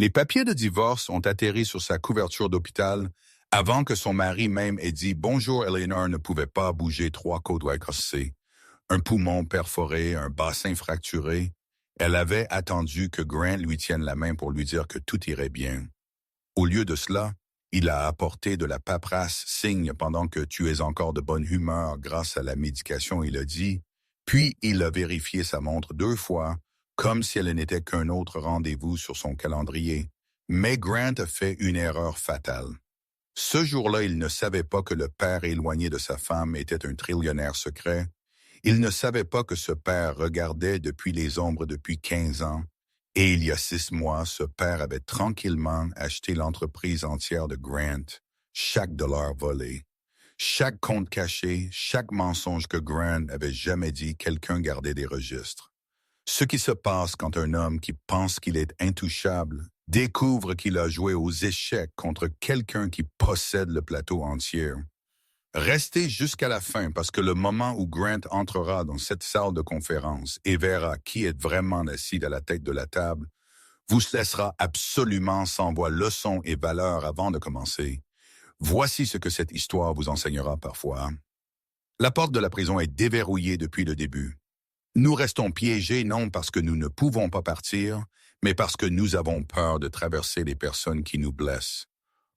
Les papiers de divorce ont atterri sur sa couverture d'hôpital avant que son mari même ait dit « Bonjour, Eleanor ne pouvait pas bouger 3 côtes cassées, un poumon perforé, un bassin fracturé. » Elle avait attendu que Grant lui tienne la main pour lui dire que tout irait bien. Au lieu de cela, il a apporté de la paperasse signe pendant que tu es encore de bonne humeur grâce à la médication, il a dit, puis il a vérifié sa montre 2 fois, comme si elle n'était qu'un autre rendez-vous sur son calendrier. Mais Grant a fait une erreur fatale. Ce jour-là, il ne savait pas que le père éloigné de sa femme était un trillionnaire secret. Il ne savait pas que ce père regardait depuis les ombres depuis 15 ans. Et il y a 6 mois, ce père avait tranquillement acheté l'entreprise entière de Grant, chaque dollar volé. Chaque compte caché, chaque mensonge que Grant avait jamais dit, quelqu'un gardait des registres. Ce qui se passe quand un homme qui pense qu'il est intouchable découvre qu'il a joué aux échecs contre quelqu'un qui possède le plateau entier. Restez jusqu'à la fin parce que le moment où Grant entrera dans cette salle de conférence et verra qui est vraiment assis à la tête de la table, vous laissera absolument sans voix leçons et valeurs avant de commencer. Voici ce que cette histoire vous enseignera parfois. La porte de la prison est déverrouillée depuis le début. Nous restons piégés non parce que nous ne pouvons pas partir, mais parce que nous avons peur de traverser les personnes qui nous blessent.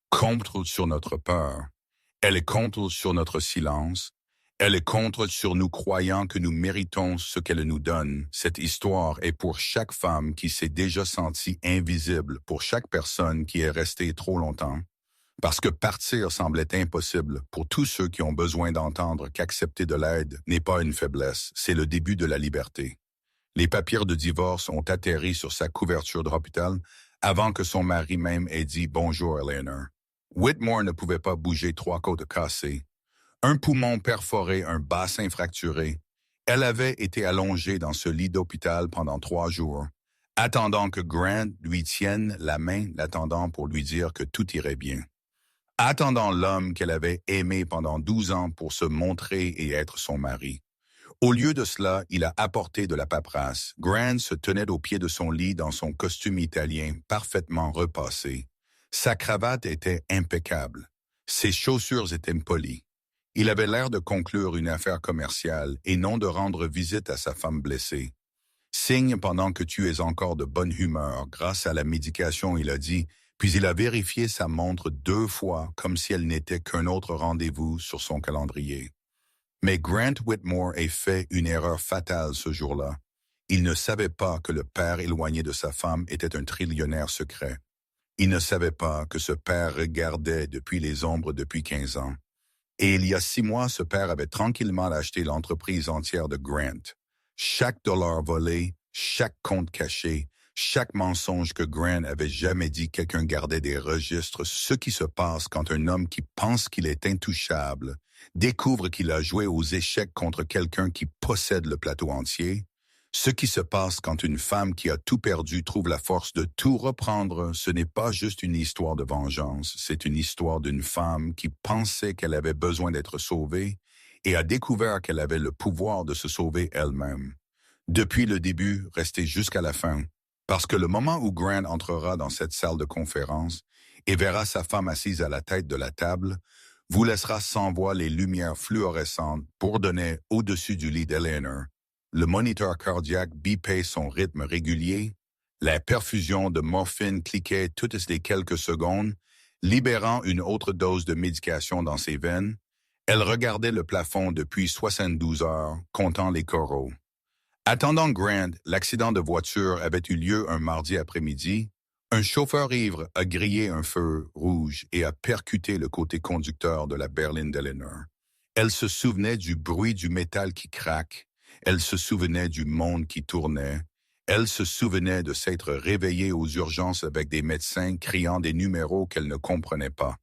Contre sur notre peur. Elle est contre sur notre silence. Elle est contre sur nous croyant que nous méritons ce qu'elle nous donne. Cette histoire est pour chaque femme qui s'est déjà sentie invisible, pour chaque personne qui est restée trop longtemps. Parce que partir semblait impossible pour tous ceux qui ont besoin d'entendre qu'accepter de l'aide n'est pas une faiblesse, c'est le début de la liberté. Les papiers de divorce ont atterri sur sa couverture d'hôpital avant que son mari même ait dit « Bonjour, Eleanor ». Whitmore ne pouvait pas bouger 3 côtes cassées, un poumon perforé, un bassin fracturé. Elle avait été allongée dans ce lit d'hôpital pendant 3 jours, attendant que Grant lui tienne la main, l'attendant pour lui dire que tout irait bien. Attendant l'homme qu'elle avait aimé pendant 12 ans pour se montrer et être son mari. Au lieu de cela, il a apporté de la paperasse. Grant se tenait au pied de son lit dans son costume italien parfaitement repassé. Sa cravate était impeccable. Ses chaussures étaient polies. Il avait l'air de conclure une affaire commerciale et non de rendre visite à sa femme blessée. Signe pendant que tu es encore de bonne humeur grâce à la médication, il a dit, puis il a vérifié sa montre 2 fois comme si elle n'était qu'un autre rendez-vous sur son calendrier. Mais Grant Whitmore a fait une erreur fatale ce jour-là. Il ne savait pas que le père éloigné de sa femme était un trillionnaire secret. Il ne savait pas que ce père regardait depuis les ombres depuis 15 ans. Et il y a 6 mois, ce père avait tranquillement acheté l'entreprise entière de Grant. Chaque dollar volé, chaque compte caché, chaque mensonge que Grant avait jamais dit, quelqu'un gardait des registres. Ce qui se passe quand un homme qui pense qu'il est intouchable découvre qu'il a joué aux échecs contre quelqu'un qui possède le plateau entier. Ce qui se passe quand une femme qui a tout perdu trouve la force de tout reprendre, ce n'est pas juste une histoire de vengeance, c'est une histoire d'une femme qui pensait qu'elle avait besoin d'être sauvée et a découvert qu'elle avait le pouvoir de se sauver elle-même. Depuis le début, restez jusqu'à la fin, parce que le moment où Grant entrera dans cette salle de conférence et verra sa femme assise à la tête de la table, vous laissera sans voix les lumières fluorescentes bourdonner au-dessus du lit d'Eleanor. Le moniteur cardiaque bipait son rythme régulier, la perfusion de morphine cliquait toutes les quelques secondes, libérant une autre dose de médication dans ses veines. Elle regardait le plafond depuis 72 heures, comptant les coraux. Attendant Grant, l'accident de voiture avait eu lieu un mardi après-midi. Un chauffeur ivre a grillé un feu rouge et a percuté le côté conducteur de la berline d'Eleanor. Elle se souvenait du bruit du métal qui craque. Elle se souvenait du monde qui tournait. Elle se souvenait de s'être réveillée aux urgences avec des médecins criant des numéros qu'elle ne comprenait pas.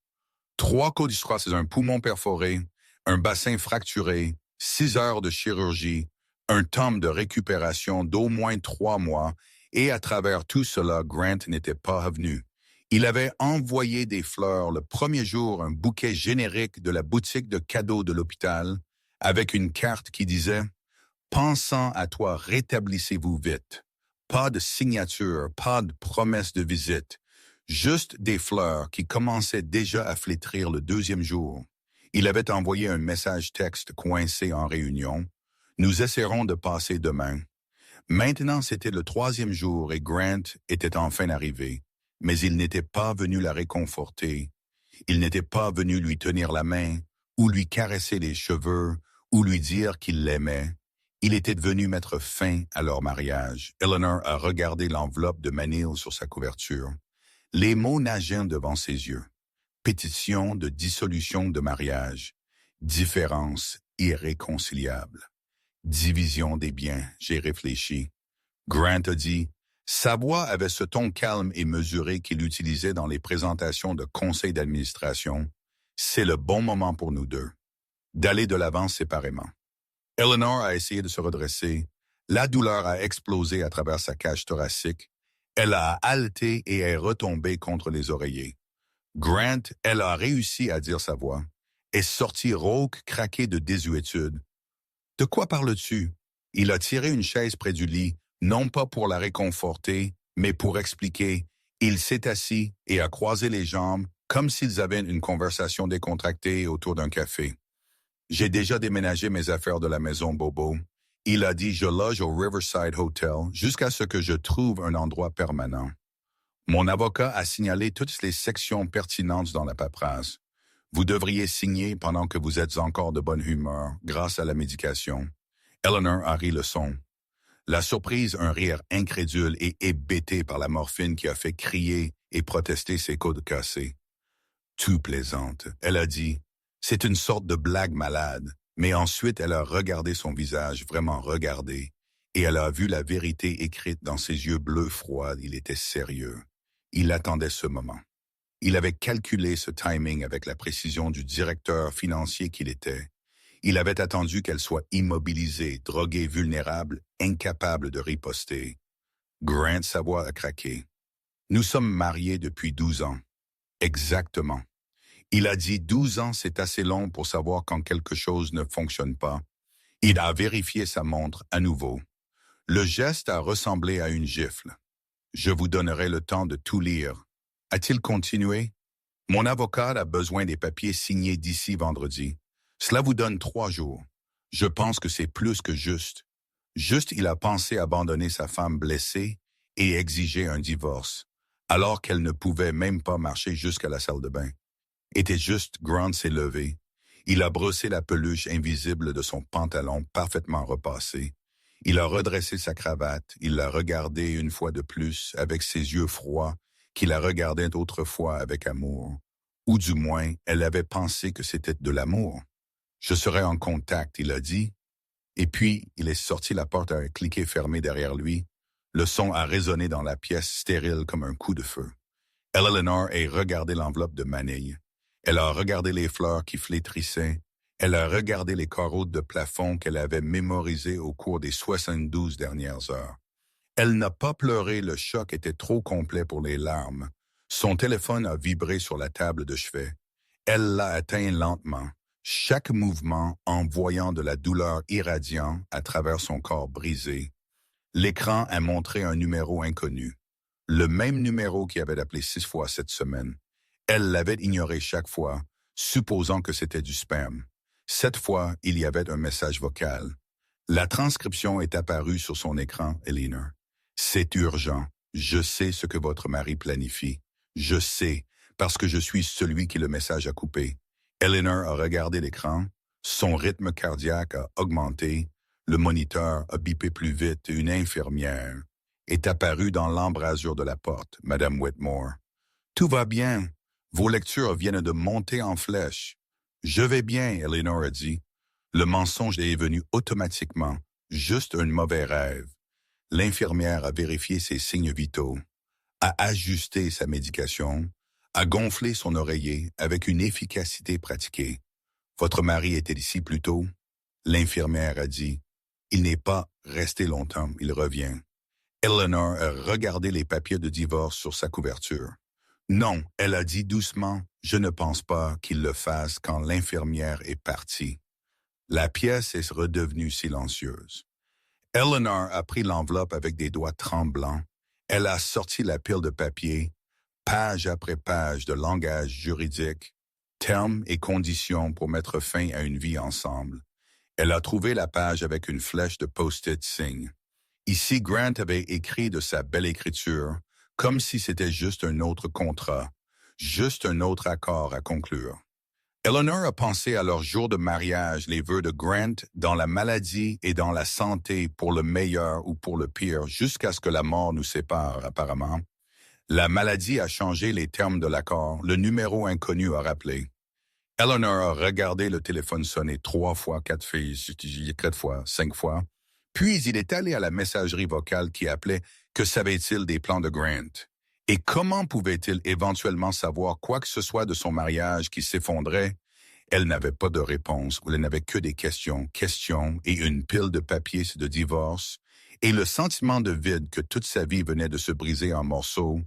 3 côtes d'histoire, c'est un poumon perforé, un bassin fracturé, 6 heures de chirurgie, un temps de récupération d'au moins 3 mois, et à travers tout cela, Grant n'était pas revenu. Il avait envoyé des fleurs le premier jour, un bouquet générique de la boutique de cadeaux de l'hôpital, avec une carte qui disait « Pensant à toi, rétablissez-vous vite. Pas de signature, pas de promesse de visite. Juste des fleurs qui commençaient déjà à flétrir le deuxième jour. Il avait envoyé un message texte coincé en réunion. Nous essaierons de passer demain. Maintenant, c'était le troisième jour et Grant était enfin arrivé. Mais il n'était pas venu la réconforter. Il n'était pas venu lui tenir la main, ou lui caresser les cheveux, ou lui dire qu'il l'aimait. Il était venu mettre fin à leur mariage. Eleanor a regardé l'enveloppe de Manil sur sa couverture. Les mots nageaient devant ses yeux. Pétition de dissolution de mariage. Différence irréconciliable. Division des biens, j'ai réfléchi. Grant a dit, sa voix avait ce ton calme et mesuré qu'il utilisait dans les présentations de conseils d'administration. C'est le bon moment pour nous deux, d'aller de l'avant séparément. Eleanor a essayé de se redresser. La douleur a explosé à travers sa cage thoracique. Elle a haleté et est retombée contre les oreillers. Grant, elle a réussi à dire sa voix, est sorti rauque, craqué de désuétude. De quoi parles-tu? Il a tiré une chaise près du lit, non pas pour la réconforter, mais pour expliquer. Il s'est assis et a croisé les jambes, comme s'ils avaient une conversation décontractée autour d'un café. J'ai déjà déménagé mes affaires de la maison Bobo. Il a dit je loge au Riverside Hotel jusqu'à ce que je trouve un endroit permanent. Mon avocat a signalé toutes les sections pertinentes dans la paperasse. Vous devriez signer pendant que vous êtes encore de bonne humeur, grâce à la médication. Eleanor a ri le son. La surprise, un rire incrédule et hébété par la morphine qui a fait crier et protester ses côtes cassées. Tu plaisantes, elle a dit. C'est une sorte de blague malade. Mais ensuite, elle a regardé son visage, vraiment regardé, et elle a vu la vérité écrite dans ses yeux bleus froids. Il était sérieux. Il attendait ce moment. Il avait calculé ce timing avec la précision du directeur financier qu'il était. Il avait attendu qu'elle soit immobilisée, droguée, vulnérable, incapable de riposter. Grant, sa voix a craqué. Nous sommes mariés depuis 12 ans. Exactement. Il a dit 12 ans, c'est assez long pour savoir quand quelque chose ne fonctionne pas. Il a vérifié sa montre à nouveau. Le geste a ressemblé à une gifle. Je vous donnerai le temps de tout lire. A-t-il continué? Mon avocat a besoin des papiers signés d'ici vendredi. Cela vous donne 3 jours. Je pense que c'est plus que juste. Juste, il a pensé abandonner sa femme blessée et exiger un divorce, alors qu'elle ne pouvait même pas marcher jusqu'à la salle de bain. Était juste, Grant s'est levé. Il a brossé la peluche invisible de son pantalon parfaitement repassé. Il a redressé sa cravate, il l'a regardée une fois de plus avec ses yeux froids qu'il la regardait autrefois avec amour. Ou du moins, elle avait pensé que c'était de l'amour. Je serai en contact, il a dit. Et puis, il est sorti, la porte a cliqué fermée derrière lui. Le son a résonné dans la pièce stérile comme un coup de feu. Eleanor a regardé l'enveloppe de Manille. Elle a regardé les fleurs qui flétrissaient. Elle a regardé les carreaux de plafond qu'elle avait mémorisés au cours des 72 dernières heures. Elle n'a pas pleuré, le choc était trop complet pour les larmes. Son téléphone a vibré sur la table de chevet. Elle l'a atteint lentement, chaque mouvement envoyant de la douleur irradiant à travers son corps brisé. L'écran a montré un numéro inconnu. Le même numéro qui avait appelé 6 fois cette semaine. Elle l'avait ignoré chaque fois, supposant que c'était du spam. Cette fois, il y avait un message vocal. La transcription est apparue sur son écran, Eleanor. C'est urgent. Je sais ce que votre mari planifie. Je sais, parce que je suis celui qui le message a coupé. Eleanor a regardé l'écran. Son rythme cardiaque a augmenté. Le moniteur a bipé plus vite et une infirmière est apparue dans l'embrasure de la porte, Madame Whitmore. Tout va bien. Vos lectures viennent de monter en flèche. Je vais bien, Eleanor a dit. Le mensonge est venu automatiquement, juste un mauvais rêve. L'infirmière a vérifié ses signes vitaux, a ajusté sa médication, a gonflé son oreiller avec une efficacité pratiquée. Votre mari était ici plus tôt? L'infirmière a dit. Il n'est pas resté longtemps, il revient. Eleanor a regardé les papiers de divorce sur sa couverture. Non, elle a dit doucement, je ne pense pas qu'il le fasse quand l'infirmière est partie. La pièce est redevenue silencieuse. Eleanor a pris l'enveloppe avec des doigts tremblants. Elle a sorti la pile de papier, page après page de langage juridique, termes et conditions pour mettre fin à une vie ensemble. Elle a trouvé la page avec une flèche de post-it signe. Ici, Grant avait écrit de sa belle écriture, comme si c'était juste un autre contrat, juste un autre accord à conclure. Eleanor a pensé à leur jour de mariage, les vœux de Grant, dans la maladie et dans la santé, pour le meilleur ou pour le pire, jusqu'à ce que la mort nous sépare, apparemment. La maladie a changé les termes de l'accord, le numéro inconnu a rappelé. Eleanor a regardé le téléphone sonner 3 fois, 4 fois, 5 fois, puis il est allé à la messagerie vocale qui appelait « Que savait-il des plans de Grant ?» Et comment pouvait-il éventuellement savoir quoi que ce soit de son mariage qui s'effondrait? Elle n'avait pas de réponse, ou elle n'avait que des questions et une pile de papiers de divorce, et le sentiment de vide que toute sa vie venait de se briser en morceaux,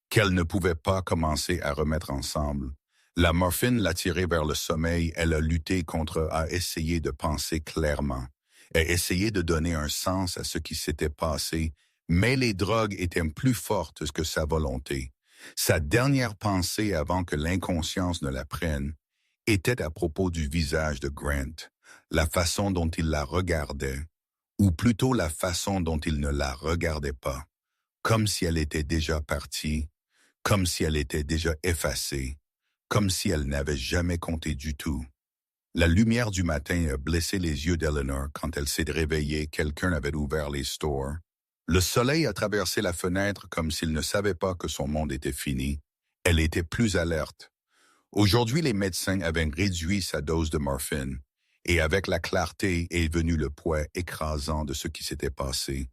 qu'elle ne pouvait pas commencer à remettre ensemble. La morphine l'a tirée vers le sommeil, elle a lutté a essayé de penser clairement, a essayé de donner un sens à ce qui s'était passé, mais les drogues étaient plus fortes que sa volonté. Sa dernière pensée avant que l'inconscience ne la prenne était à propos du visage de Grant, la façon dont il la regardait, ou plutôt la façon dont il ne la regardait pas, comme si elle était déjà partie, comme si elle était déjà effacée, comme si elle n'avait jamais compté du tout. La lumière du matin a blessé les yeux d'Eleanor quand elle s'est réveillée, quelqu'un avait ouvert les stores. Le soleil a traversé la fenêtre comme s'il ne savait pas que son monde était fini. Elle était plus alerte. Aujourd'hui, les médecins avaient réduit sa dose de morphine, et avec la clarté est venu le poids écrasant de ce qui s'était passé.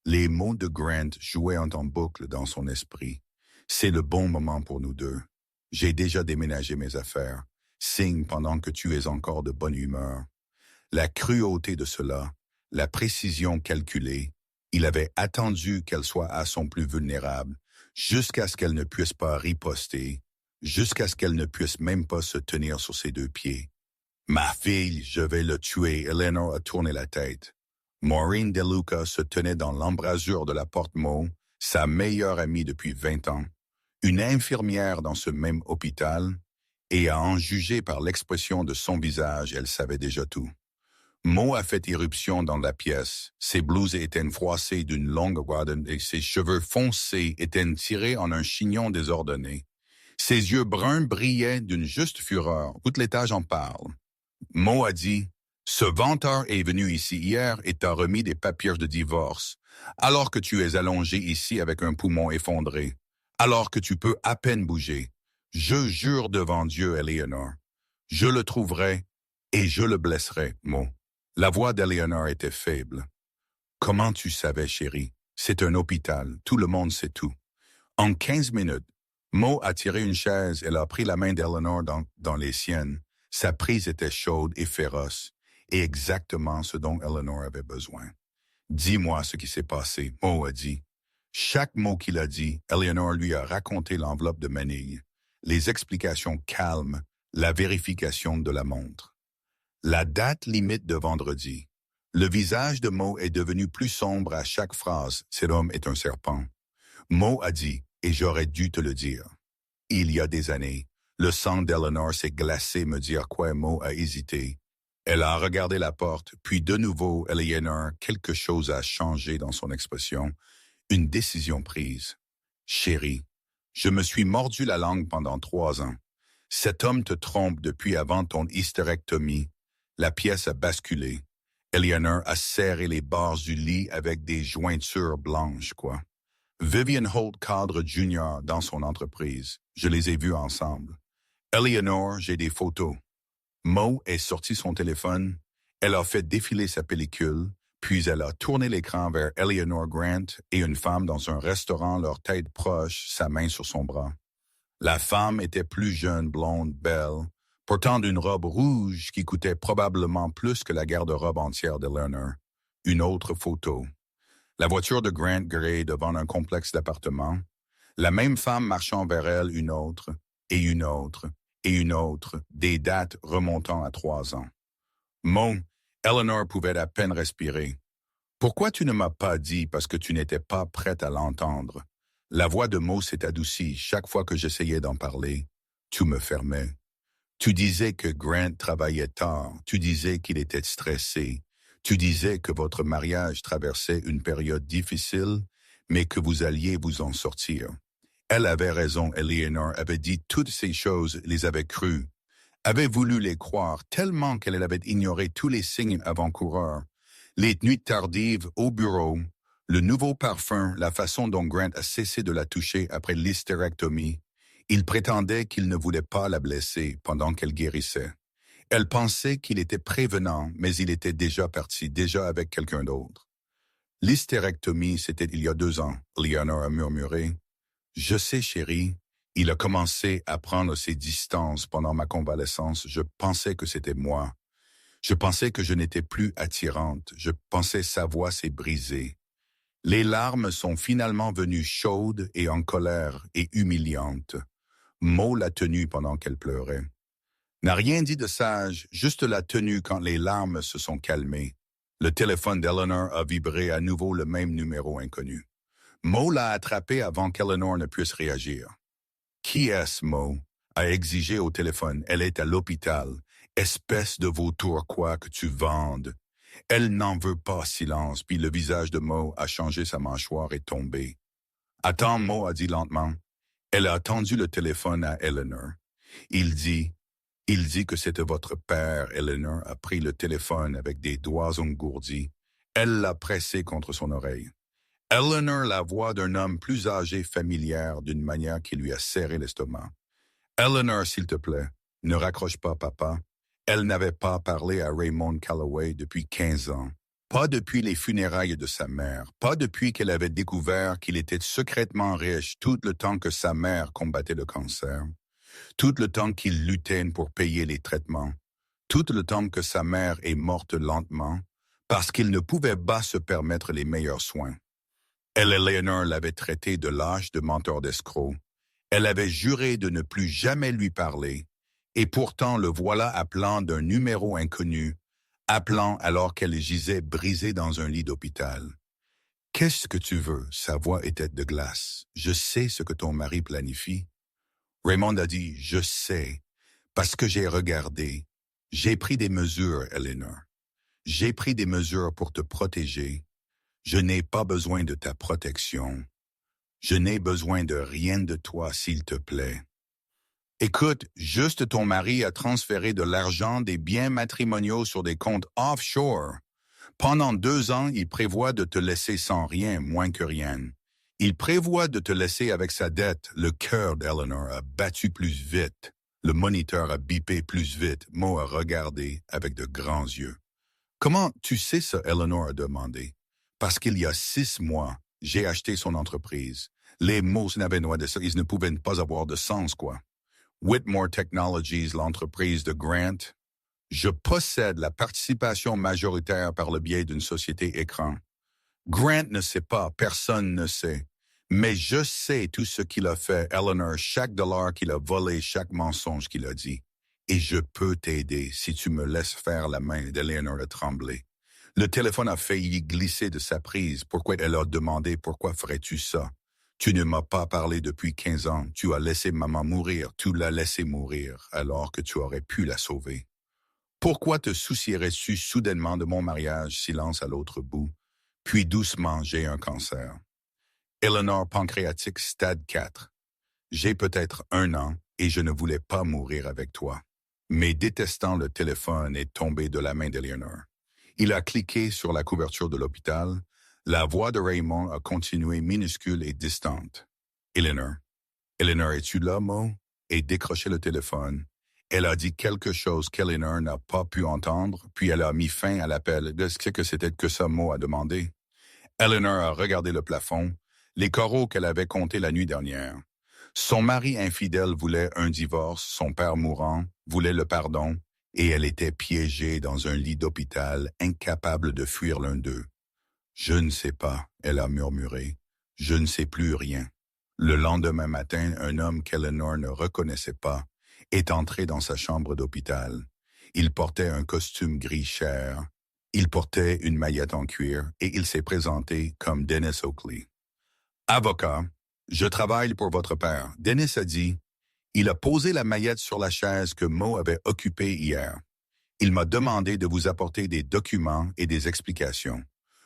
Les mots de Grant jouaient en boucle dans son esprit. C'est le bon moment pour nous deux. J'ai déjà déménagé mes affaires. Signe pendant que tu es encore de bonne humeur. La cruauté de cela, la précision calculée, il avait attendu qu'elle soit à son plus vulnérable, jusqu'à ce qu'elle ne puisse pas riposter, jusqu'à ce qu'elle ne puisse même pas se tenir sur ses 2 pieds. Ma fille, je vais le tuer, Eleanor a tourné la tête. Maureen DeLuca se tenait dans l'embrasure de la porte Mo, sa meilleure amie depuis 20 ans, une infirmière dans ce même hôpital, et à en juger par l'expression de son visage, elle savait déjà tout. Mo a fait irruption dans la pièce. Ses blouses étaient froissées d'une longue guarde et ses cheveux foncés étaient tirés en un chignon désordonné. Ses yeux bruns brillaient d'une juste fureur. Tout l'étage en parle. Mo a dit « Ce venteur est venu ici hier et t'a remis des papiers de divorce, alors que tu es allongé ici avec un poumon effondré, alors que tu peux à peine bouger. Je jure devant Dieu, Eleanor, je le trouverai et je le blesserai, Mo. » La voix d'Eleanor était faible. « Comment tu savais, chérie? C'est un hôpital, tout le monde sait tout. » En 15 minutes, Mo a tiré une chaise, elle a pris la main d'Eleanor dans les siennes. Sa prise était chaude et féroce, et exactement ce dont Eleanor avait besoin. « Dis-moi ce qui s'est passé, » Mo a dit. Chaque mot qu'il a dit, Eleanor lui a raconté l'enveloppe de manille, les explications calmes, la vérification de la montre. La date limite de vendredi. Le visage de Mo est devenu plus sombre à chaque phrase. Cet homme est un serpent. Mo a dit, et j'aurais dû te le dire. Il y a des années, le sang d'Eleanor s'est glacé me dire quoi. Mo a hésité. Elle a regardé la porte, puis de nouveau, Eleanor, quelque chose a changé dans son expression. Une décision prise. Chérie, je me suis mordu la langue pendant 3 ans. Cet homme te trompe depuis avant ton hystérectomie. La pièce a basculé. Eleanor a serré les barres du lit avec des jointures blanches, quoi. Vivian Holt cadre Jr. dans son entreprise. Je les ai vus ensemble. Eleanor, j'ai des photos. Mo est sorti son téléphone. Elle a fait défiler sa pellicule, puis elle a tourné l'écran vers Eleanor Grant et une femme dans un restaurant, leur tête proche, sa main sur son bras. La femme était plus jeune, blonde, belle, portant une robe rouge qui coûtait probablement plus que la garde-robe entière d'Eleanor. Une autre photo. La voiture de Grant Gray devant un complexe d'appartements. La même femme marchant vers elle, une autre, et une autre, et une autre, des dates remontant à 3 ans. Mo, Eleanor pouvait à peine respirer. « Pourquoi tu ne m'as pas dit parce que tu n'étais pas prête à l'entendre? » La voix de Mo s'est adoucie chaque fois que j'essayais d'en parler. Tu me fermais. Tu disais que Grant travaillait tard. Tu disais qu'il était stressé. Tu disais que votre mariage traversait une période difficile, mais que vous alliez vous en sortir. Elle avait raison, Eleanor avait dit toutes ces choses, les avait crues, avait voulu les croire tellement qu'elle avait ignoré tous les signes avant-coureurs. Les nuits tardives au bureau, le nouveau parfum, la façon dont Grant a cessé de la toucher après l'hystérectomie. Il prétendait qu'il ne voulait pas la blesser pendant qu'elle guérissait. Elle pensait qu'il était prévenant, mais il était déjà parti, déjà avec quelqu'un d'autre. L'hystérectomie, c'était il y a 2 ans, Eleanor a murmuré. Je sais, chérie. Il a commencé à prendre ses distances pendant ma convalescence. Je pensais que c'était moi. Je pensais que je n'étais plus attirante. Je pensais sa voix s'est brisée. Les larmes sont finalement venues chaudes et en colère et humiliantes. Mo l'a tenue pendant qu'elle pleurait. N'a rien dit de sage, juste l'a tenue quand les larmes se sont calmées. Le téléphone d'Eleanor a vibré à nouveau le même numéro inconnu. Mo l'a attrapé avant qu'Eleanor ne puisse réagir. Qui est-ce, Mo? A exigé au téléphone. Elle est à l'hôpital. Espèce de vautour quoi que tu vendes. Elle n'en veut pas, silence, puis le visage de Mo a changé, sa mâchoire est tombée. Attends, Mo a dit lentement. Elle a tendu le téléphone à Eleanor. Il dit que c'était votre père. Eleanor a pris le téléphone avec des doigts engourdis. Elle l'a pressé contre son oreille. Eleanor, la voix d'un homme plus âgé, familière, d'une manière qui lui a serré l'estomac. Eleanor, s'il te plaît, ne raccroche pas, papa. Elle n'avait pas parlé à Raymond Calloway depuis 15 ans. Pas depuis les funérailles de sa mère. Pas depuis qu'elle avait découvert qu'il était secrètement riche tout le temps que sa mère combattait le cancer. Tout le temps qu'il luttait pour payer les traitements. Tout le temps que sa mère est morte lentement parce qu'il ne pouvait pas se permettre les meilleurs soins. Elle, Eleanor, l'avait traité de lâche, de menteur, d'escroc. Elle avait juré de ne plus jamais lui parler, et pourtant le voilà appelant d'un numéro inconnu, appelant alors qu'elle gisait brisée dans un lit d'hôpital. « Qu'est-ce que tu veux? » Sa voix était de glace. « Je sais ce que ton mari planifie. » Raymond a dit « Je sais, parce que j'ai regardé. J'ai pris des mesures, Eleanor. J'ai pris des mesures pour te protéger. Je n'ai pas besoin de ta protection. Je n'ai besoin de rien de toi, s'il te plaît. Écoute, juste ton mari a transféré de l'argent des biens matrimoniaux sur des comptes offshore. Pendant 2 ans, il prévoit de te laisser sans rien, moins que rien. Il prévoit de te laisser avec sa dette. Le cœur d'Eleanor a battu plus vite. Le moniteur a bipé plus vite. Mo a regardé avec de grands yeux. « Comment tu sais ça? » Eleanor a demandé. « Parce qu'il y a 6 mois, j'ai acheté son entreprise. Les mots n'avaient ils ne pouvaient pas avoir de sens, quoi. Whitmore Technologies, l'entreprise de Grant. Je possède la participation majoritaire par le biais d'une société écran. Grant ne sait pas, personne ne sait. Mais je sais tout ce qu'il a fait, Eleanor, chaque dollar qu'il a volé, chaque mensonge qu'il a dit. Et je peux t'aider si tu me laisses faire la main d'Eleanor a tremblé. Le téléphone a failli glisser de sa prise. Pourquoi elle a demandé « Pourquoi ferais-tu ça? » Tu ne m'as pas parlé depuis 15 ans. Tu as laissé maman mourir. Tu l'as laissé mourir alors que tu aurais pu la sauver. Pourquoi te soucierais-tu soudainement de mon mariage? Silence à l'autre bout. Puis doucement, j'ai un cancer. Eleanor, pancréatique, stade 4. J'ai peut-être 1 an et je ne voulais pas mourir avec toi. Mais détestant le téléphone est tombé de la main d'Eleanor. Il a cliqué sur la couverture de l'hôpital. La voix de Raymond a continué minuscule et distante. Eleanor. Eleanor, es-tu là, Mo? Et décroché le téléphone. Elle a dit quelque chose qu'Eleanor n'a pas pu entendre, puis elle a mis fin à l'appel. Qu'est-ce que c'était que ça, Mo a demandé? Eleanor a regardé le plafond, les coraux qu'elle avait comptés la nuit dernière. Son mari infidèle voulait un divorce, son père mourant voulait le pardon, et elle était piégée dans un lit d'hôpital, incapable de fuir l'un d'eux. « Je ne sais pas, » elle a murmuré. « Je ne sais plus rien. » Le lendemain matin, un homme qu'Eleanor ne reconnaissait pas est entré dans sa chambre d'hôpital. Il portait un costume gris cher. Il portait une maillette en cuir et il s'est présenté comme Dennis Oakley. Avocat, Je travaille pour votre père. Dennis a dit. Il a posé la maillette sur la chaise que Mo avait occupée hier. Il m'a demandé de vous apporter des documents et des explications.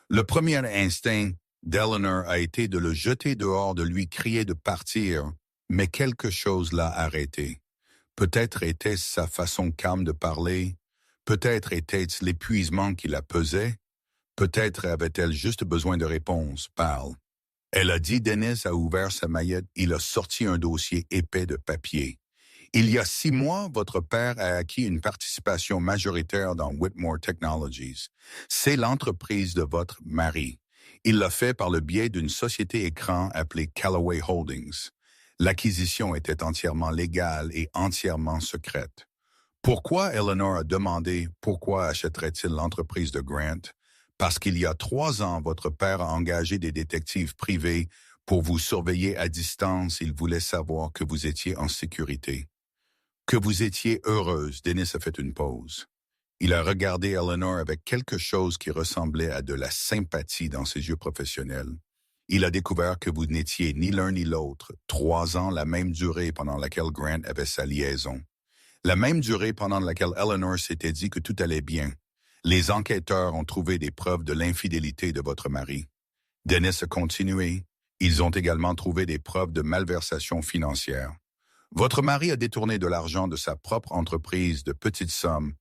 Le premier instinct d'Eleanor a été de le jeter dehors, de lui crier de partir, mais quelque chose l'a arrêté. Peut-être était-ce sa façon calme de parler, peut-être était-ce l'épuisement qui la pesait, peut-être avait-elle juste besoin de réponses. Parle. Elle a dit. Dennis a ouvert sa maillette, il a sorti un dossier épais de papier. Il y a 6 mois, votre père a acquis une participation majoritaire dans Whitmore Technologies. C'est l'entreprise de votre mari. Il l'a fait par le biais d'une société écran appelée Callaway Holdings. L'acquisition était entièrement légale et entièrement secrète. Pourquoi Eleanor a demandé pourquoi achèterait-il l'entreprise de Grant? Parce qu'il y a 3 ans, votre père a engagé des détectives privés pour vous surveiller à distance. Il voulait savoir que vous étiez en sécurité. Que vous étiez heureuse. Dennis a fait une pause. Il a regardé Eleanor avec quelque chose qui ressemblait à de la sympathie dans ses yeux professionnels. Il a découvert que vous n'étiez ni l'un ni l'autre. 3 ans, la même durée pendant laquelle Grant avait sa liaison. La même durée pendant laquelle Eleanor s'était dit que tout allait bien. Les enquêteurs ont trouvé des preuves de l'infidélité de votre mari. Dennis a continué. Ils ont également trouvé des preuves de malversation financière. Votre mari a détourné de l'argent de sa propre entreprise de petites sommes,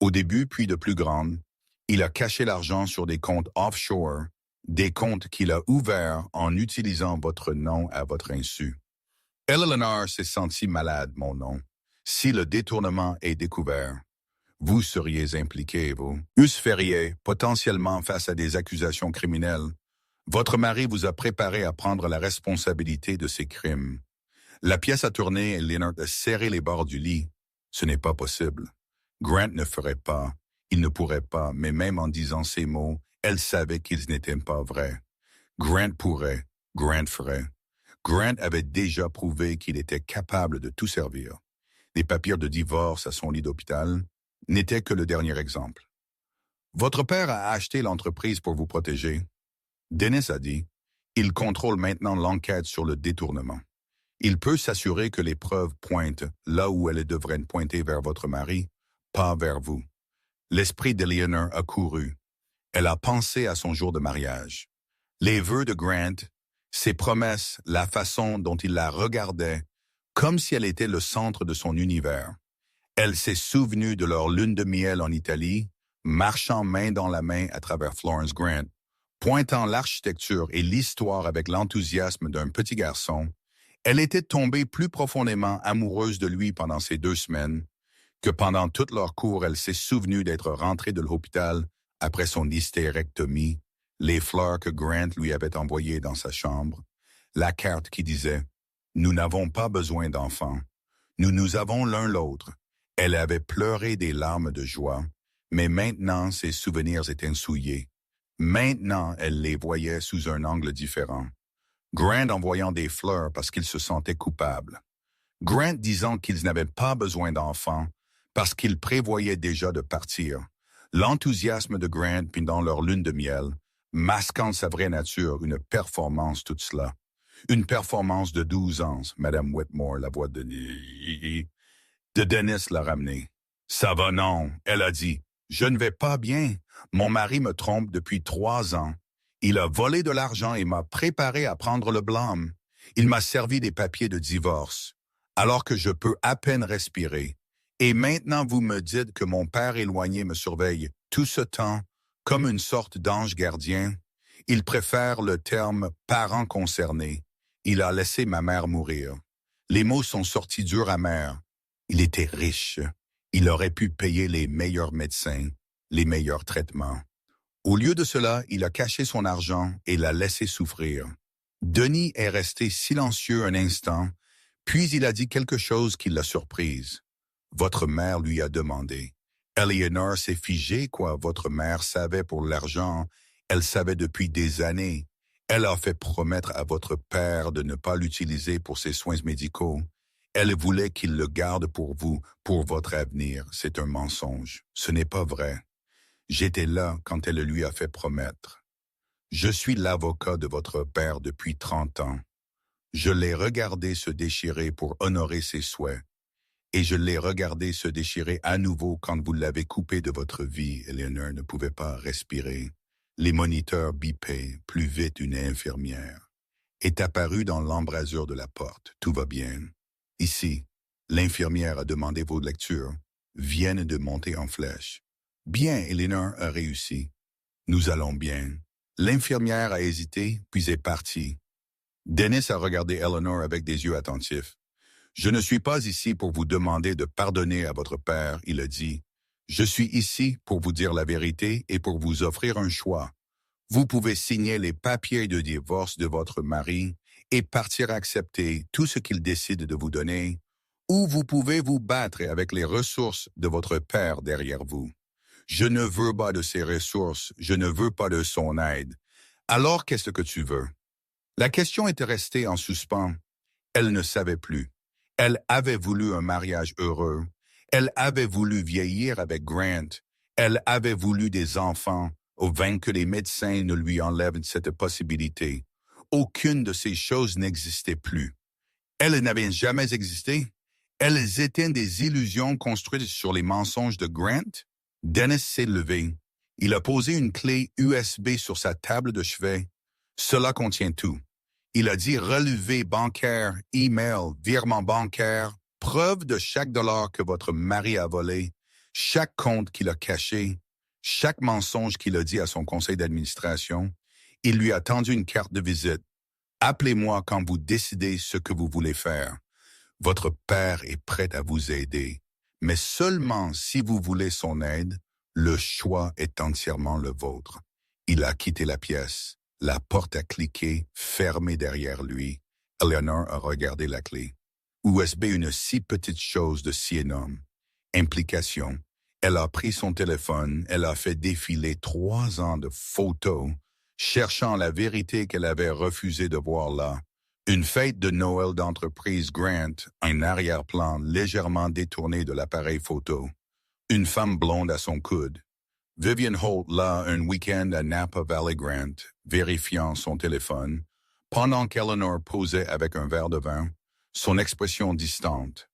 au début puis de plus grandes. Il a caché l'argent sur des comptes offshore, des comptes qu'il a ouverts en utilisant votre nom à votre insu. Eleanor s'est sentie malade, mon nom. Si le détournement est découvert, vous seriez impliqué, vous. Eusphériez, potentiellement face à des accusations criminelles. Votre mari vous a préparé à prendre la responsabilité de ces crimes. La pièce a tourné et Leonard a serré les bords du lit. Ce n'est pas possible. Grant ne ferait pas, il ne pourrait pas, mais même en disant ces mots, elle savait qu'ils n'étaient pas vrais. Grant pourrait, Grant ferait. Grant avait déjà prouvé qu'il était capable de tout servir. Les papiers de divorce à son lit d'hôpital n'étaient que le dernier exemple. Votre père a acheté l'entreprise pour vous protéger. Dennis a dit, il contrôle maintenant l'enquête sur le détournement. Il peut s'assurer que les preuves pointent là où elles devraient pointer vers votre mari, pas vers vous. L'esprit d'Eleanor a couru. Elle a pensé à son jour de mariage. Les vœux de Grant, ses promesses, la façon dont il la regardait, comme si elle était le centre de son univers. Elle s'est souvenue de leur lune de miel en Italie, marchant main dans la main à travers Florence Grant, pointant l'architecture et l'histoire avec l'enthousiasme d'un petit garçon. Elle était tombée plus profondément amoureuse de lui pendant ces 2 semaines que pendant toute leur cours, elle s'est souvenue d'être rentrée de l'hôpital après son hystérectomie, les fleurs que Grant lui avait envoyées dans sa chambre, la carte qui disait « Nous n'avons pas besoin d'enfants. Nous avons l'un l'autre. » Elle avait pleuré des larmes de joie, mais maintenant ses souvenirs étaient souillés. Maintenant, elle les voyait sous un angle différent. Grant envoyant des fleurs parce qu'il se sentait coupable. Grant disant qu'ils n'avaient pas besoin d'enfants parce qu'il prévoyait déjà de partir. L'enthousiasme de Grant pendant leur lune de miel, masquant sa vraie nature, une performance tout cela. Une performance de 12 ans, Madame Whitmore, la voix de Dennis l'a ramenée. Ça va non, elle a dit. Je ne vais pas bien. Mon mari me trompe depuis 3 ans. Il a volé de l'argent et m'a préparé à prendre le blâme. Il m'a servi des papiers de divorce, alors que je peux à peine respirer. Et maintenant vous me dites que mon père éloigné me surveille tout ce temps comme une sorte d'ange gardien. Il préfère le terme « parent concerné ». Il a laissé ma mère mourir. Les mots sont sortis durs amers. Il était riche. Il aurait pu payer les meilleurs médecins, les meilleurs traitements. Au lieu de cela, il a caché son argent et l'a laissé souffrir. Denis est resté silencieux un instant, puis il a dit quelque chose qui l'a surprise. Votre mère lui a demandé. Eleanor s'est figée, quoi, votre mère savait pour l'argent. Elle savait depuis des années. Elle a fait promettre à votre père de ne pas l'utiliser pour ses soins médicaux. Elle voulait qu'il le garde pour vous, pour votre avenir. C'est un mensonge. Ce n'est pas vrai. J'étais là quand elle lui a fait promettre. Je suis l'avocat de votre père depuis 30 ans. Je l'ai regardé se déchirer pour honorer ses souhaits, et je l'ai regardé se déchirer à nouveau quand vous l'avez coupé de votre vie. Eleanor ne pouvait pas respirer. Les moniteurs bipaient. Plus vite, une infirmière est apparue dans l'embrasure de la porte. Tout va bien. Ici, l'infirmière a demandé vos lectures. Viennent de monter en flèche. Bien, Eleanor a réussi. Nous allons bien. L'infirmière a hésité, puis est partie. Dennis a regardé Eleanor avec des yeux attentifs. Je ne suis pas ici pour vous demander de pardonner à votre père, il a dit. Je suis ici pour vous dire la vérité et pour vous offrir un choix. Vous pouvez signer les papiers de divorce de votre mari et partir accepter tout ce qu'il décide de vous donner, ou vous pouvez vous battre avec les ressources de votre père derrière vous. Je ne veux pas de ses ressources, je ne veux pas de son aide. Alors qu'est-ce que tu veux? La question était restée en suspens. Elle ne savait plus. Elle avait voulu un mariage heureux. Elle avait voulu vieillir avec Grant. Elle avait voulu des enfants, au vain que les médecins ne lui enlèvent cette possibilité. Aucune de ces choses n'existait plus. Elles n'avaient jamais existé. Elles étaient des illusions construites sur les mensonges de Grant. Dennis s'est levé. Il a posé une clé USB sur sa table de chevet. Cela contient tout. Il a dit relevé bancaire, email, virement bancaire, preuve de chaque dollar que votre mari a volé, chaque compte qu'il a caché, chaque mensonge qu'il a dit à son conseil d'administration. Il lui a tendu une carte de visite. Appelez-moi quand vous décidez ce que vous voulez faire. Votre père est prêt à vous aider, mais seulement si vous voulez son aide, le choix est entièrement le vôtre. Il a quitté la pièce. La porte a cliqué, fermée derrière lui. Eleanor a regardé la clé. USB, une si petite chose de si énorme. Implication. Elle a pris son téléphone, elle a fait défiler 3 ans de photos, cherchant la vérité qu'elle avait refusé de voir là. Une fête de Noël d'entreprise Grant, un arrière-plan légèrement détourné de l'appareil photo. Une femme blonde à son coude. Vivian Holt là un week-end à Napa Valley Grant, vérifiant son téléphone, pendant qu'Eleanor posait avec un verre de vin, son expression distante,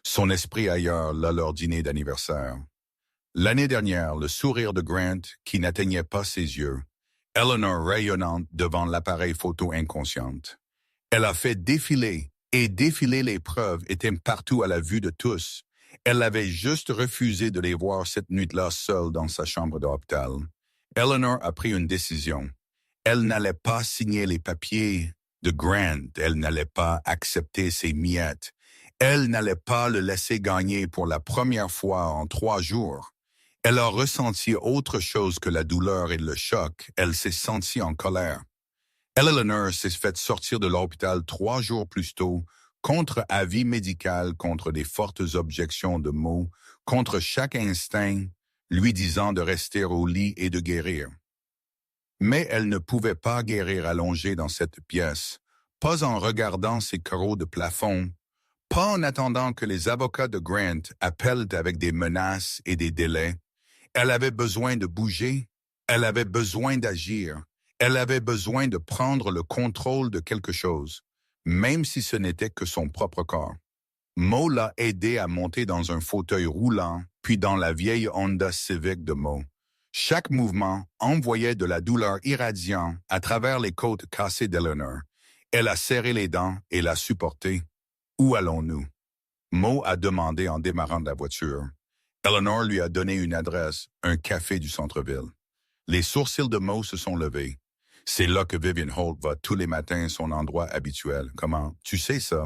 son esprit ailleurs là leur dîner d'anniversaire. L'année dernière, le sourire de Grant qui n'atteignait pas ses yeux, Eleanor rayonnante devant l'appareil photo inconsciente. Elle a fait défiler, et défiler les preuves étaient partout à la vue de tous. Elle avait juste refusé de les voir cette nuit-là seule dans sa chambre d'hôpital. Eleanor a pris une décision. Elle n'allait pas signer les papiers de Grant. Elle n'allait pas accepter ses miettes. Elle n'allait pas le laisser gagner pour la première fois en 3 jours. Elle a ressenti autre chose que la douleur et le choc. Elle s'est sentie en colère. Eleanor s'est fait sortir de l'hôpital 3 jours plus tôt, contre avis médical, contre des fortes objections de mots, contre chaque instinct, lui disant de rester au lit et de guérir. Mais elle ne pouvait pas guérir allongée dans cette pièce, pas en regardant ses carreaux de plafond, pas en attendant que les avocats de Grant appellent avec des menaces et des délais. Elle avait besoin de bouger, elle avait besoin d'agir. Elle avait besoin de prendre le contrôle de quelque chose, même si ce n'était que son propre corps. Mo l'a aidé à monter dans un fauteuil roulant, puis dans la vieille Honda Civic de Mo. Chaque mouvement envoyait de la douleur irradiant à travers les côtes cassées d'Eleanor. Elle a serré les dents et l'a supporté. Où allons-nous? Mo a demandé en démarrant de la voiture. Eleanor lui a donné une adresse, un café du centre-ville. Les sourcils de Mo se sont levés. C'est là que Vivian Holt va tous les matins à son endroit habituel. Comment? Tu sais ça?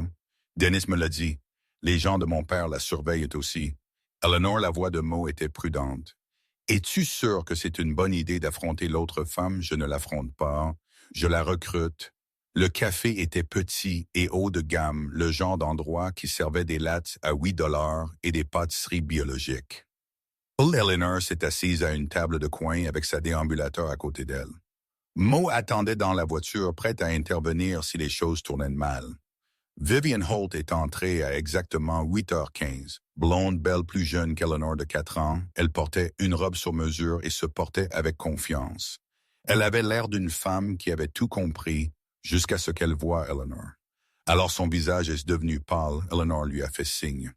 Dennis me l'a dit. Les gens de mon père la surveillent aussi. Eleanor, la voix de Mo était prudente. Es-tu sûr que c'est une bonne idée d'affronter l'autre femme? Je ne l'affronte pas. Je la recrute. Le café était petit et haut de gamme, le genre d'endroit qui servait des lattes à 8$ et des pâtisseries biologiques. Eleanor s'est assise à une table de coin avec sa déambulateur à côté d'elle. Mo attendait dans la voiture, prête à intervenir si les choses tournaient mal. Vivian Holt est entrée à exactement 8h15. Blonde, belle, plus jeune qu'Eleanor de 4 ans, elle portait une robe sur mesure et se portait avec confiance. Elle avait l'air d'une femme qui avait tout compris jusqu'à ce qu'elle voie Eleanor. Alors son visage est devenu pâle, Eleanor lui a fait signe.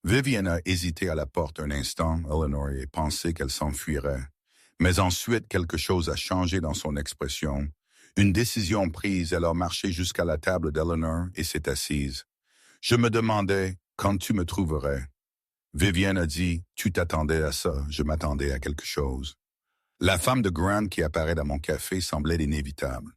Vivian a hésité à la porte un instant, Eleanor, et pensé qu'elle s'enfuirait. Mais ensuite, quelque chose a changé dans son expression. Une décision prise, elle a marché jusqu'à la table d'Eleanor et s'est assise. Je me demandais quand tu me trouverais. Vivian a dit, tu t'attendais à ça, je m'attendais à quelque chose. La femme de Grant qui apparaît dans mon café semblait inévitable.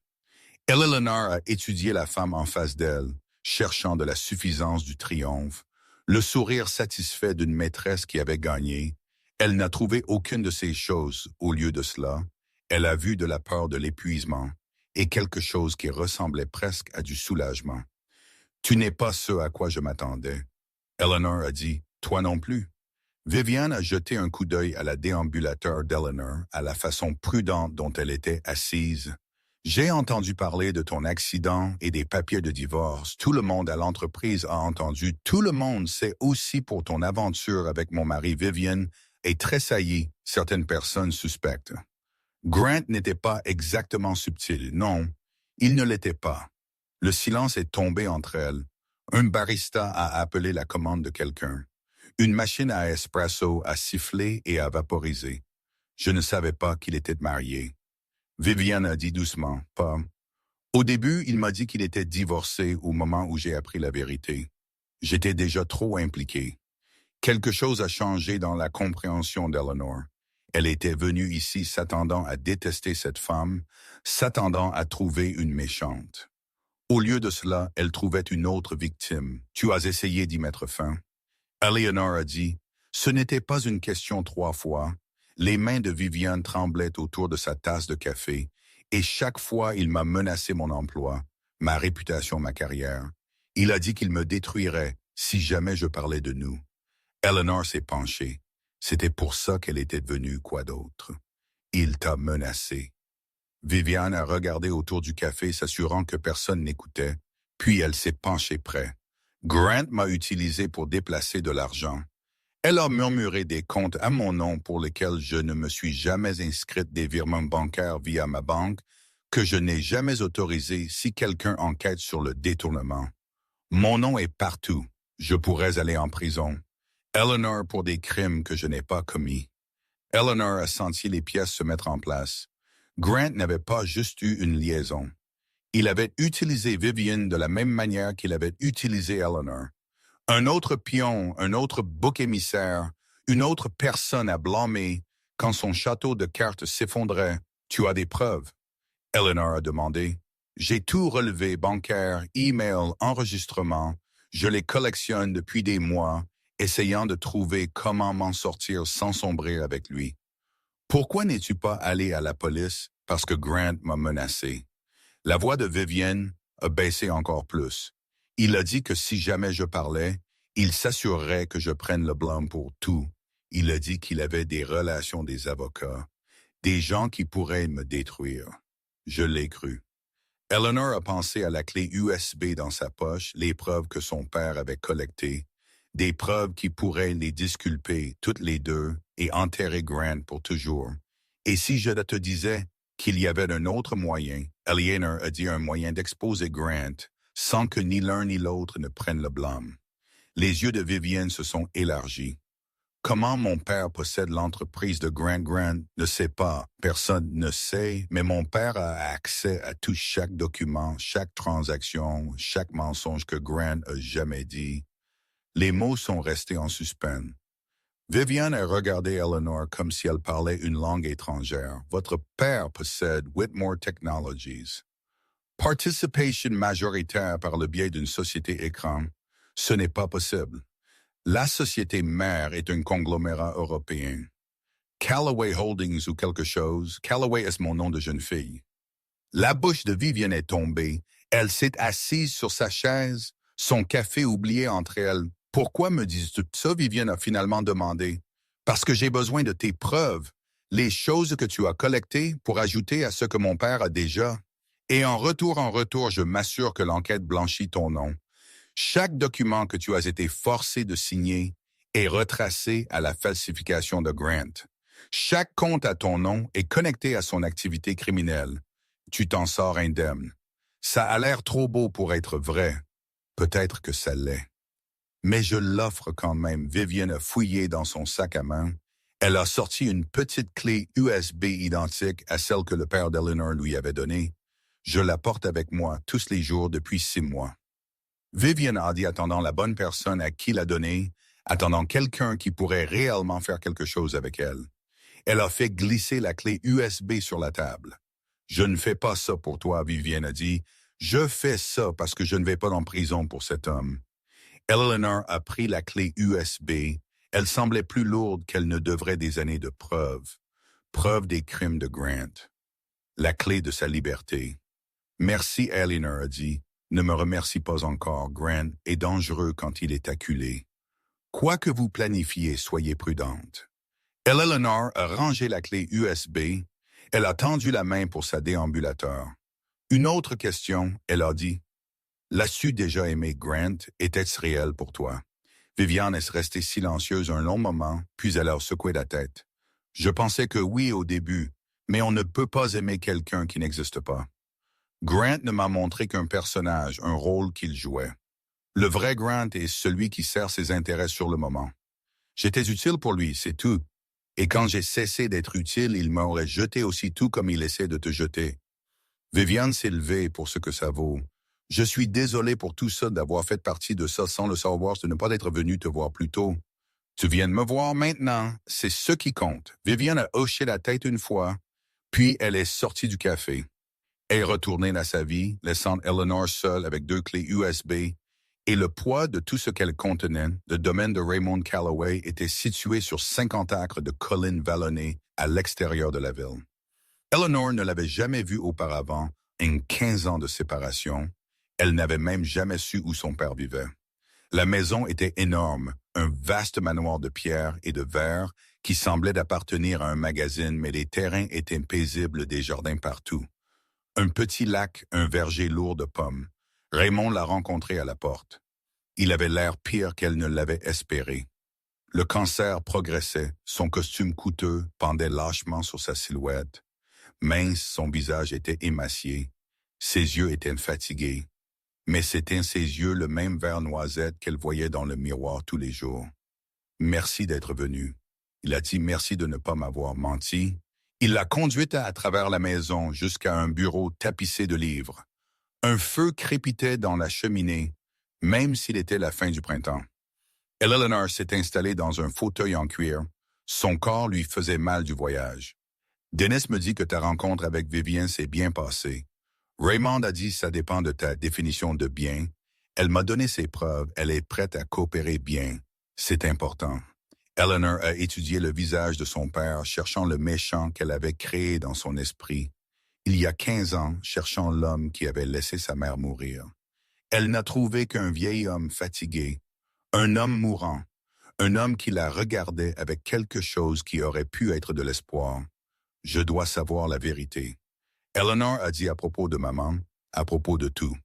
Eleanor a étudié la femme en face d'elle, cherchant de la suffisance du triomphe, le sourire satisfait d'une maîtresse qui avait gagné. Elle n'a trouvé aucune de ces choses. Au lieu de cela, elle a vu de la peur de l'épuisement et quelque chose qui ressemblait presque à du soulagement. Tu n'es pas ce à quoi je m'attendais. Eleanor a dit, toi non plus. Vivian a jeté un coup d'œil à la déambulateur d'Eleanor, à la façon prudente dont elle était assise. J'ai entendu parler de ton accident et des papiers de divorce. Tout le monde à l'entreprise a entendu. Tout le monde sait aussi pour ton aventure avec mon mari Vivian et tressailli, certaines personnes suspectent. Grant n'était pas exactement subtil, non, il ne l'était pas. Le silence est tombé entre elles. Un barista a appelé la commande de quelqu'un. Une machine à espresso a sifflé et a vaporisé. Je ne savais pas qu'il était marié. Vivian a dit doucement, pas. Au début, il m'a dit qu'il était divorcé au moment où j'ai appris la vérité. J'étais déjà trop impliqué. Quelque chose a changé dans la compréhension d'Eleanor. Elle était venue ici s'attendant à détester cette femme, s'attendant à trouver une méchante. Au lieu de cela, elle trouvait une autre victime. Tu as essayé d'y mettre fin. Eleanor a dit, ce n'était pas une question 3 fois. Les mains de Vivian tremblaient autour de sa tasse de café, et chaque fois il m'a menacé mon emploi, ma réputation, ma carrière. Il a dit qu'il me détruirait si jamais je parlais de nous. Eleanor s'est penchée. C'était pour ça qu'elle était venue, quoi d'autre. Il t'a menacé. Vivian a regardé autour du café, s'assurant que personne n'écoutait, puis elle s'est penchée près. Grant m'a utilisé pour déplacer de l'argent. Elle a murmuré des comptes à mon nom pour lesquels je ne me suis jamais inscrite, des virements bancaires via ma banque que je n'ai jamais autorisés si quelqu'un enquête sur le détournement. Mon nom est partout. Je pourrais aller en prison. Eleanor pour des crimes que je n'ai pas commis. Eleanor a senti les pièces se mettre en place. Grant n'avait pas juste eu une liaison. Il avait utilisé Vivian de la même manière qu'il avait utilisé Eleanor. Un autre pion, un autre bouc émissaire, une autre personne à blâmer quand son château de cartes s'effondrait. Tu as des preuves? Eleanor a demandé. J'ai tout relevé, bancaire, email, enregistrement. Je les collectionne depuis des mois, essayant de trouver comment m'en sortir sans sombrer avec lui. Pourquoi n'es-tu pas allé à la police? Parce que Grant m'a menacé. La voix de Vivian a baissé encore plus. Il a dit que si jamais je parlais, il s'assurerait que je prenne le blâme pour tout. Il a dit qu'il avait des relations des avocats, des gens qui pourraient me détruire. Je l'ai cru. Eleanor a pensé à la clé USB dans sa poche, les preuves que son père avait collectées, des preuves qui pourraient les disculper toutes les deux et enterrer Grant pour toujours. Et si je te disais qu'il y avait un autre moyen, Eleanor a dit un moyen d'exposer Grant sans que ni l'un ni l'autre ne prennent le blâme. Les yeux de Vivian se sont élargis. Comment mon père possède l'entreprise de Grant ne sait pas, personne ne sait, mais mon père a accès à tout chaque document, chaque transaction, chaque mensonge que Grant a jamais dit. Les mots sont restés en suspens. Vivian a regardé Eleanor comme si elle parlait une langue étrangère. Votre père possède Whitmore Technologies. Participation majoritaire par le biais d'une société écran. Ce n'est pas possible. La société mère est un conglomérat européen. Callaway Holdings ou quelque chose. Callaway est mon nom de jeune fille. La bouche de Vivian est tombée. Elle s'est assise sur sa chaise, son café oublié entre elles. Pourquoi me dis-tu ça, Vivian a finalement demandé. Parce que j'ai besoin de tes preuves, les choses que tu as collectées pour ajouter à ce que mon père a déjà. Et en retour, je m'assure que l'enquête blanchit ton nom. Chaque document que tu as été forcé de signer est retracé à la falsification de Grant. Chaque compte à ton nom est connecté à son activité criminelle. Tu t'en sors indemne. Ça a l'air trop beau pour être vrai. Peut-être que ça l'est. Mais je l'offre quand même. Vivian a fouillé dans son sac à main. Elle a sorti une petite clé USB identique à celle que le père d'Eleanor lui avait donnée. Je la porte avec moi tous les jours depuis 6 mois. Vivian a dit attendant la bonne personne à qui la donner, attendant quelqu'un qui pourrait réellement faire quelque chose avec elle. Elle a fait glisser la clé USB sur la table. Je ne fais pas ça pour toi, Vivian a dit. Je fais ça parce que je ne vais pas en prison pour cet homme. Eleanor a pris la clé USB. Elle semblait plus lourde qu'elle ne devrait des années de preuves. Preuve des crimes de Grant. La clé de sa liberté. Merci, Eleanor a dit. Ne me remercie pas encore. Grant est dangereux quand il est acculé. Quoi que vous planifiez, soyez prudente. Eleanor a rangé la clé USB. Elle a tendu la main pour sa déambulateur. Une autre question, elle a dit. L'as-tu déjà aimé, Grant? Était-ce réel pour toi? Vivian est restée silencieuse un long moment, puis elle a secoué la tête. Je pensais que oui au début, mais on ne peut pas aimer quelqu'un qui n'existe pas. Grant ne m'a montré qu'un personnage, un rôle qu'il jouait. Le vrai Grant est celui qui sert ses intérêts sur le moment. J'étais utile pour lui, c'est tout. Et quand j'ai cessé d'être utile, il m'aurait jeté aussitôt comme il essaie de te jeter. Vivian s'est levée pour ce que ça vaut. Je suis désolé pour tout ça d'avoir fait partie de ça sans le savoir, de ne pas être venu te voir plus tôt. Tu viens de me voir maintenant, c'est ce qui compte. Vivian a hoché la tête une fois, puis elle est sortie du café. Elle est retournée dans sa vie, laissant Eleanor seule avec 2 clés USB, et le poids de tout ce qu'elle contenait, le domaine de Raymond Calloway, était situé sur 50 acres de collines vallonnées à l'extérieur de la ville. Eleanor ne l'avait jamais vu auparavant, en 15 ans de séparation. Elle n'avait même jamais su où son père vivait. La maison était énorme, un vaste manoir de pierre et de verre qui semblait appartenir à un magazine, mais les terrains étaient paisibles, des jardins partout. Un petit lac, un verger lourd de pommes. Raymond l'a rencontré à la porte. Il avait l'air pire qu'elle ne l'avait espéré. Le cancer progressait, son costume coûteux pendait lâchement sur sa silhouette. Mince, son visage était émacié. Ses yeux étaient fatigués. Mais c'était ses yeux le même vert noisette qu'elle voyait dans le miroir tous les jours. Merci d'être venu. Il a dit merci de ne pas m'avoir menti. Il l'a conduite à travers la maison jusqu'à un bureau tapissé de livres. Un feu crépitait dans la cheminée, même s'il était la fin du printemps. Eleanor s'est installée dans un fauteuil en cuir. Son corps lui faisait mal du voyage. Dennis me dit que ta rencontre avec Vivian s'est bien passée. Raymond a dit ça dépend de ta définition de bien. Elle m'a donné ses preuves, elle est prête à coopérer bien. C'est important. Eleanor a étudié le visage de son père, cherchant le méchant qu'elle avait créé dans son esprit. Il y a 15 ans, cherchant l'homme qui avait laissé sa mère mourir. Elle n'a trouvé qu'un vieil homme fatigué, un homme mourant, un homme qui la regardait avec quelque chose qui aurait pu être de l'espoir. Je dois savoir la vérité. Eleanor a dit à propos de maman, à propos de tout.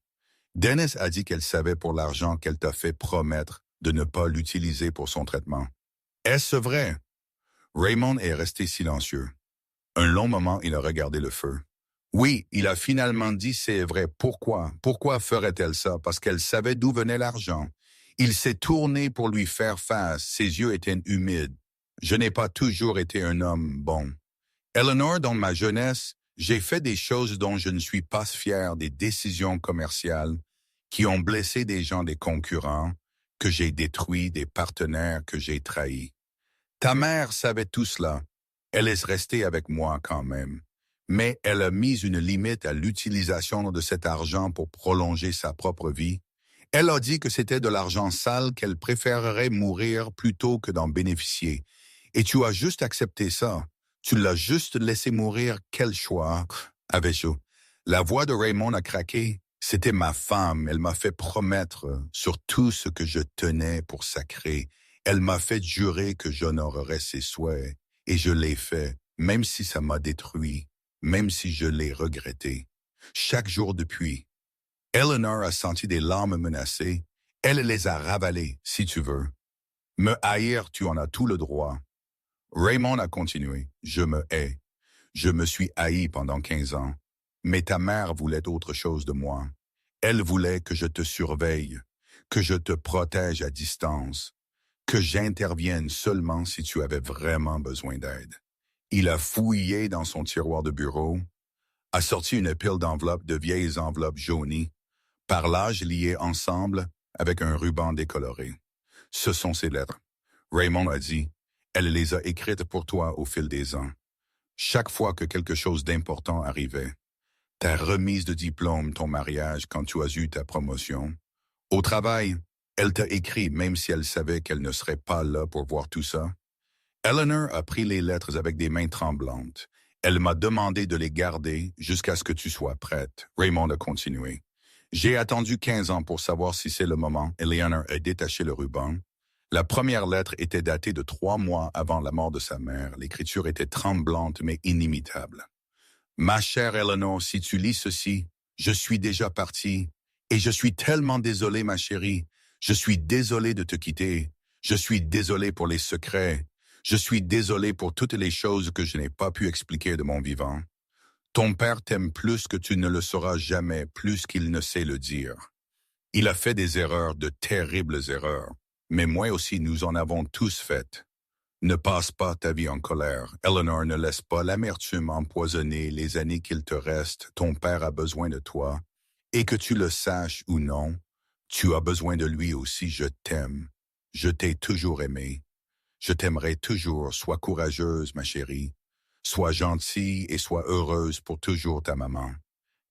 Dennis a dit qu'elle savait pour l'argent qu'elle t'a fait promettre de ne pas l'utiliser pour son traitement. Est-ce vrai? Raymond est resté silencieux. Un long moment, il a regardé le feu. Oui, il a finalement dit c'est vrai. Pourquoi? Pourquoi ferait-elle ça? Parce qu'elle savait d'où venait l'argent. Il s'est tourné pour lui faire face. Ses yeux étaient humides. Je n'ai pas toujours été un homme bon. Eleanor, dans ma jeunesse, j'ai fait des choses dont je ne suis pas fier, des décisions commerciales qui ont blessé des gens, des concurrents, que j'ai détruits, des partenaires que j'ai trahis. Ta mère savait tout cela. Elle est restée avec moi quand même. Mais elle a mis une limite à l'utilisation de cet argent pour prolonger sa propre vie. Elle a dit que c'était de l'argent sale qu'elle préférerait mourir plutôt que d'en bénéficier. Et tu as juste accepté ça. Tu l'as juste laissé mourir. Quel choix, avait-je. La voix de Raymond a craqué. C'était ma femme. Elle m'a fait promettre sur tout ce que je tenais pour sacré. Elle m'a fait jurer que j'honorerais ses souhaits. Et je l'ai fait, même si ça m'a détruit, même si je l'ai regretté. Chaque jour depuis. Eleanor a senti des larmes menacées. Elle les a ravalées, si tu veux. Me haïr, tu en as tout le droit. Raymond a continué. Je me hais. Je me suis haï pendant 15 ans. Mais ta mère voulait autre chose de moi. Elle voulait que je te surveille. que je te protège à distance, que j'intervienne seulement si tu avais vraiment besoin d'aide. Il a fouillé dans son tiroir de bureau, a sorti une pile d'enveloppes, de vieilles enveloppes jaunies, par l'âge liées ensemble avec un ruban décoloré. Ce sont ses lettres. Raymond a dit, elle les a écrites pour toi au fil des ans. Chaque fois que quelque chose d'important arrivait, ta remise de diplôme, ton mariage, quand tu as eu ta promotion, au travail, elle t'a écrit même si elle savait qu'elle ne serait pas là pour voir tout ça. Eleanor a pris les lettres avec des mains tremblantes. Elle m'a demandé de les garder jusqu'à ce que tu sois prête. Raymond a continué. J'ai attendu 15 ans pour savoir si c'est le moment. Eleanor a détaché le ruban. La première lettre était datée de 3 mois avant la mort de sa mère. L'écriture était tremblante mais inimitable. Ma chère Eleanor, si tu lis ceci, je suis déjà parti. Et je suis tellement désolé, ma chérie. Je suis désolé de te quitter. Je suis désolé pour les secrets. Je suis désolé pour toutes les choses que je n'ai pas pu expliquer de mon vivant. Ton père t'aime plus que tu ne le sauras jamais, plus qu'il ne sait le dire. Il a fait des erreurs, de terribles erreurs. Mais moi aussi, nous en avons tous faites. Ne passe pas ta vie en colère. Eleanor, ne laisse pas l'amertume empoisonner les années qu'il te reste. Ton père a besoin de toi. Et que tu le saches ou non, tu as besoin de lui aussi. Je t'aime. Je t'ai toujours aimé. Je t'aimerai toujours. Sois courageuse, ma chérie. Sois gentille et sois heureuse pour toujours, ta maman.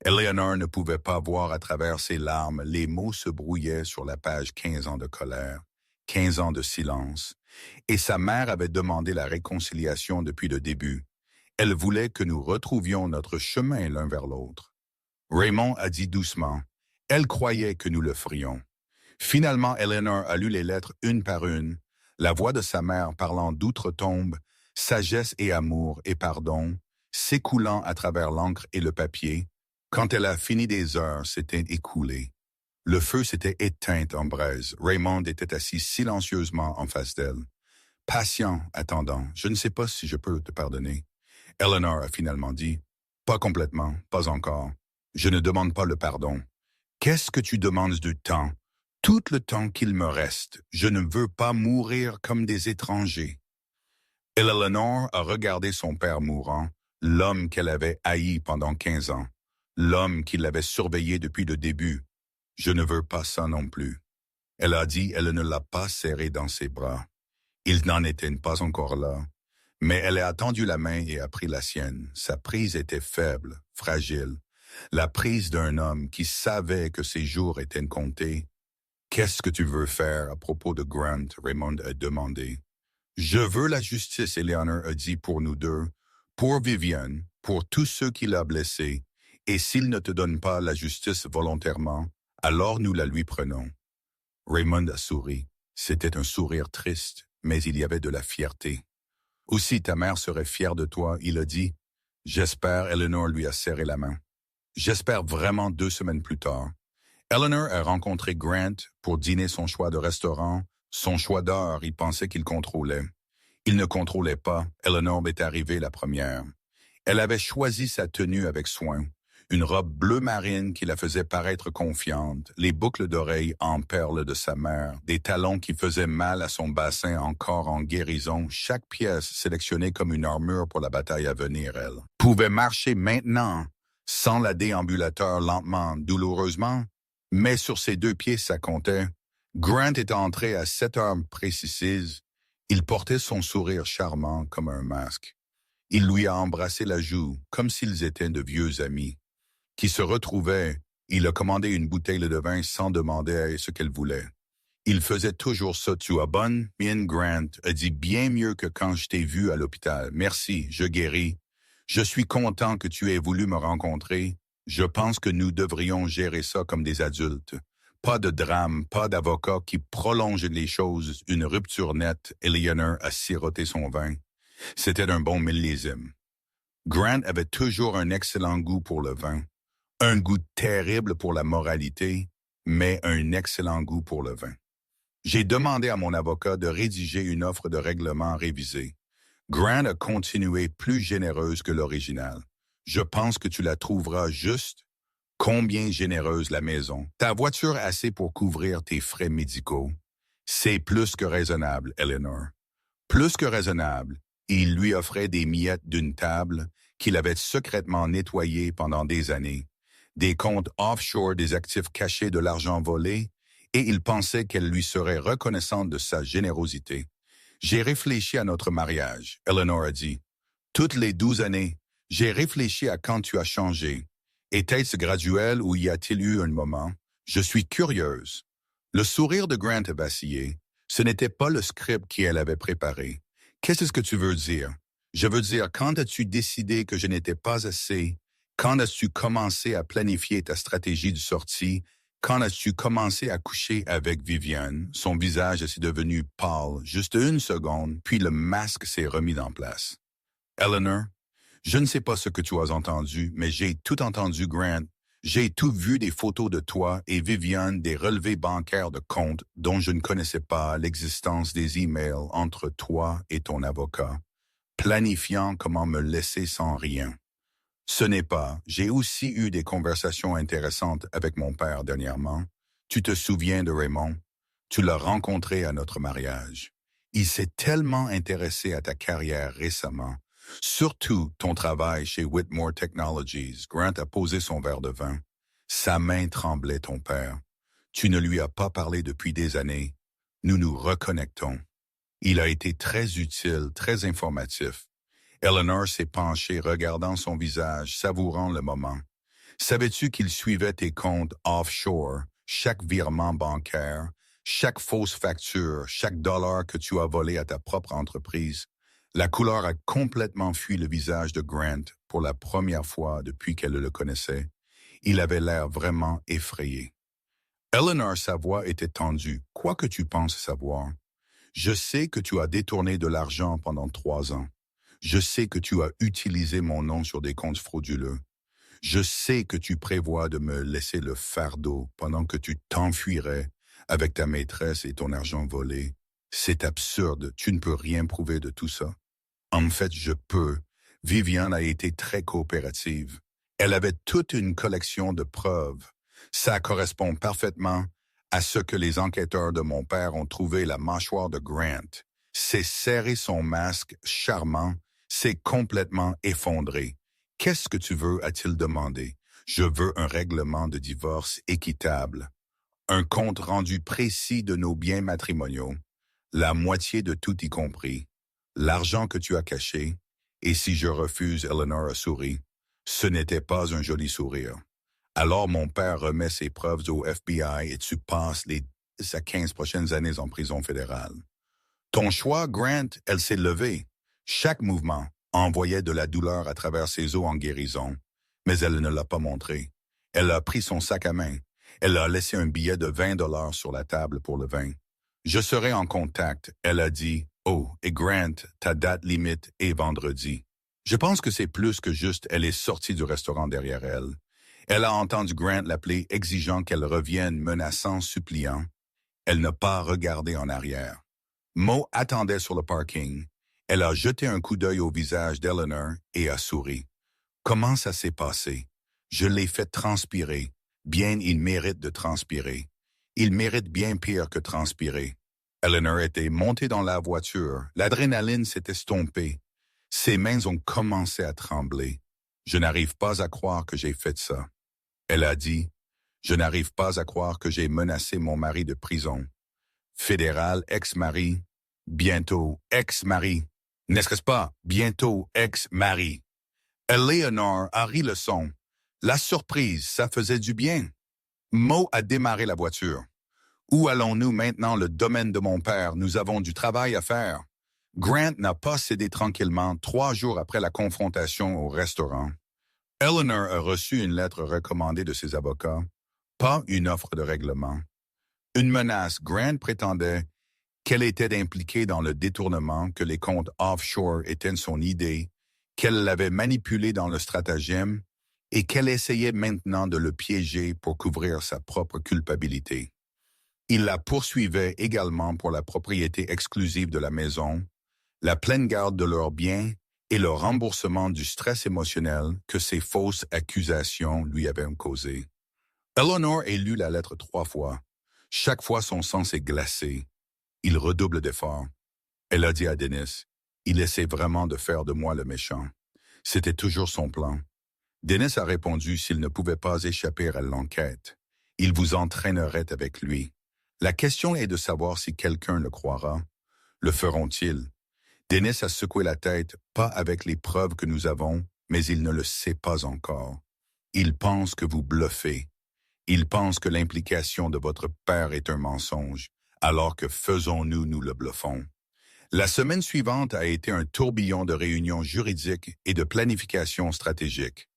Eleanor ne pouvait pas voir à travers ses larmes. Les mots se brouillaient sur la page 15 ans de colère, 15 ans de silence. Et sa mère avait demandé la réconciliation depuis le début. Elle voulait que nous retrouvions notre chemin l'un vers l'autre. Raymond a dit doucement, elle croyait que nous le ferions. Finalement, Eleanor a lu les lettres une par une, la voix de sa mère parlant d'outre-tombe, sagesse et amour et pardon, s'écoulant à travers l'encre et le papier. Quand elle a fini, des heures s'étaient écoulées. Le feu s'était éteint en braise. Raymond était assis silencieusement en face d'elle. Patient, attendant. Je ne sais pas si je peux te pardonner. Eleanor a finalement dit, pas complètement, pas encore. Je ne demande pas le pardon. Qu'est-ce que tu demandes du temps? Tout le temps qu'il me reste. Je ne veux pas mourir comme des étrangers. Eleanor a regardé son père mourant, l'homme qu'elle avait haï pendant 15 ans, l'homme qui l'avait surveillé depuis le début. Je ne veux pas ça non plus. Elle a dit, elle ne l'a pas serré dans ses bras. Il n'en était pas encore là. Mais elle a tendu la main et a pris la sienne. Sa prise était faible, fragile. La prise d'un homme qui savait que ses jours étaient comptés. Qu'est-ce que tu veux faire à propos de Grant? Raymond a demandé. Je veux la justice, Eleanor a dit, pour nous deux, pour Vivian, pour tous ceux qui l'ont blessé. Et s'il ne te donne pas la justice volontairement, alors nous la lui prenons. Raymond a souri. C'était un sourire triste, mais il y avait de la fierté. Aussi, ta mère serait fière de toi, il a dit. J'espère, Eleanor lui a serré la main. J'espère vraiment 2 semaines plus tard. Eleanor a rencontré Grant pour dîner son choix de restaurant, son choix d'heure, il pensait qu'il contrôlait. Il ne contrôlait pas, Eleanor est arrivée la première. Elle avait choisi sa tenue avec soin. Une robe bleu marine qui la faisait paraître confiante, les boucles d'oreilles en perles de sa mère, des talons qui faisaient mal à son bassin encore en guérison, chaque pièce sélectionnée comme une armure pour la bataille à venir, elle. Pouvait marcher maintenant, sans la déambulateur lentement, douloureusement, mais sur ses 2 pieds ça comptait. Grant était entré à 7 heures précises. Il portait son sourire charmant comme un masque. Il lui a embrassé la joue, comme s'ils étaient de vieux amis. Qui se retrouvait, il a commandé une bouteille de vin sans demander ce qu'elle voulait. Il faisait toujours ça. Tu as bonne mine, Grant, a dit bien mieux que quand je t'ai vu à l'hôpital. Merci, je guéris. Je suis content que tu aies voulu me rencontrer. Je pense que nous devrions gérer ça comme des adultes. Pas de drame, pas d'avocat qui prolonge les choses. Une rupture nette. Eleanor a siroté son vin. C'était un bon millésime. Grant avait toujours un excellent goût pour le vin. Un goût terrible pour la moralité, mais un excellent goût pour le vin. J'ai demandé à mon avocat de rédiger une offre de règlement révisée. Grant a continué plus généreuse que l'original. Je pense que tu la trouveras juste Combien généreuse la maison. Ta voiture a assez pour couvrir tes frais médicaux. C'est plus que raisonnable, Eleanor. Plus que raisonnable. Il lui offrait des miettes d'une table qu'il avait secrètement nettoyée pendant des années, des comptes offshore, des actifs cachés, de l'argent volé, et il pensait qu'elle lui serait reconnaissante de sa générosité. J'ai réfléchi à notre mariage, Eleanor a dit. Toutes les 12 années, j'ai réfléchi à quand tu as changé. Était-ce graduel ou y a-t-il eu un moment? Je suis curieuse. Le sourire de Grant a vacillé. Ce n'était pas le script qu'elle avait préparé. Qu'est-ce que tu veux dire? Je veux dire, quand as-tu décidé que je n'étais pas assez? Quand as-tu commencé à planifier ta stratégie de sortie? Quand as-tu commencé à coucher avec Viviane? Son visage s'est devenu pâle, juste une seconde, puis le masque s'est remis en place. Eleanor, je ne sais pas ce que tu as entendu, mais j'ai tout entendu, Grant. J'ai tout vu, des photos de toi et Viviane, des relevés bancaires de comptes dont je ne connaissais pas l'existence, des emails entre toi et ton avocat, planifiant comment me laisser sans rien. Ce n'est pas. J'ai aussi eu des conversations intéressantes avec mon père dernièrement. Tu te souviens de Raymond? Tu l'as rencontré à notre mariage. Il s'est tellement intéressé à ta carrière récemment. Surtout ton travail chez Whitmore Technologies. Grant a posé son verre de vin. Sa main tremblait, ton père. Tu ne lui as pas parlé depuis des années. Nous nous reconnectons. Il a été très utile, très informatif. Eleanor s'est penchée, regardant son visage, savourant le moment. Savais-tu qu'il suivait tes comptes offshore, chaque virement bancaire, chaque fausse facture, chaque dollar que tu as volé à ta propre entreprise? La couleur a complètement fui le visage de Grant pour la première fois depuis qu'elle le connaissait. Il avait l'air vraiment effrayé. Eleanor, sa voix était tendue. Quoi que tu penses savoir, je sais que tu as détourné de l'argent pendant 3 ans. Je sais que tu as utilisé mon nom sur des comptes frauduleux. Je sais que tu prévois de me laisser le fardeau pendant que tu t'enfuirais avec ta maîtresse et ton argent volé. C'est absurde, tu ne peux rien prouver de tout ça. En fait, je peux. Viviane a été très coopérative. Elle avait toute une collection de preuves. Ça correspond parfaitement à ce que les enquêteurs de mon père ont trouvé la mâchoire de Grant. C'est serré son masque charmant, c'est complètement effondré. Qu'est-ce que tu veux, a-t-il demandé. Je veux un règlement de divorce équitable. Un compte rendu précis de nos biens matrimoniaux, la moitié de tout y compris, l'argent que tu as caché, et si je refuse, Eleanor a souri. Ce n'était pas un joli sourire. Alors mon père remet ses preuves au FBI et tu passes les 10 à 15 prochaines années en prison fédérale. Ton choix, Grant, elle s'est levée. Chaque mouvement envoyait de la douleur à travers ses os en guérison, mais elle ne l'a pas montré. Elle a pris son sac à main. Elle a laissé un billet de 20 $ sur la table pour le vin. Je serai en contact, elle a dit. Oh, et Grant, ta date limite est vendredi. Je pense que c'est plus que juste elle est sortie du restaurant derrière elle. Elle a entendu Grant l'appeler, exigeant qu'elle revienne, menaçant, suppliant. Elle n'a pas regardé en arrière. Mo attendait sur le parking. Elle a jeté un coup d'œil au visage d'Eleanor et a souri. Comment ça s'est passé? Je l'ai fait transpirer. Bien, il mérite de transpirer. Il mérite bien pire que transpirer. Eleanor était montée dans la voiture. L'adrénaline s'est estompée. Ses mains ont commencé à trembler. Je n'arrive pas à croire que j'ai fait ça. Elle a dit, je n'arrive pas à croire que j'ai menacé mon mari de prison. Fédéral, ex-mari, bientôt ex-mari. N'est-ce pas? Bientôt ex-mari. Eleanor a ri le son. La surprise, ça faisait du bien. Mo a démarré la voiture. Où allons-nous maintenant, le domaine de mon père? Nous avons du travail à faire. Grant n'a pas cédé tranquillement 3 jours après la confrontation au restaurant. Eleanor a reçu une lettre recommandée de ses avocats, pas une offre de règlement. Une menace. Grant prétendait qu'elle était impliquée dans le détournement, que les comptes offshore étaient son idée, qu'elle l'avait manipulé dans le stratagème et qu'elle essayait maintenant de le piéger pour couvrir sa propre culpabilité. Il la poursuivait également pour la propriété exclusive de la maison, la pleine garde de leurs biens et le remboursement du stress émotionnel que ces fausses accusations lui avaient causé. Eleanor a lu la lettre 3 fois. Chaque fois, son sang s'est glacé. Il redouble d'efforts. Elle a dit à Dennis, « Il essaie vraiment de faire de moi le méchant. » C'était toujours son plan. Dennis a répondu s'il ne pouvait pas échapper à l'enquête. Il vous entraînerait avec lui. La question est de savoir si quelqu'un le croira. Le feront-ils? Dennis a secoué la tête, pas avec les preuves que nous avons, mais il ne le sait pas encore. Il pense que vous bluffez. Il pense que l'implication de votre père est un mensonge, alors que faisons-nous, nous le bluffons. La semaine suivante a été un tourbillon de réunions juridiques et de planification stratégique.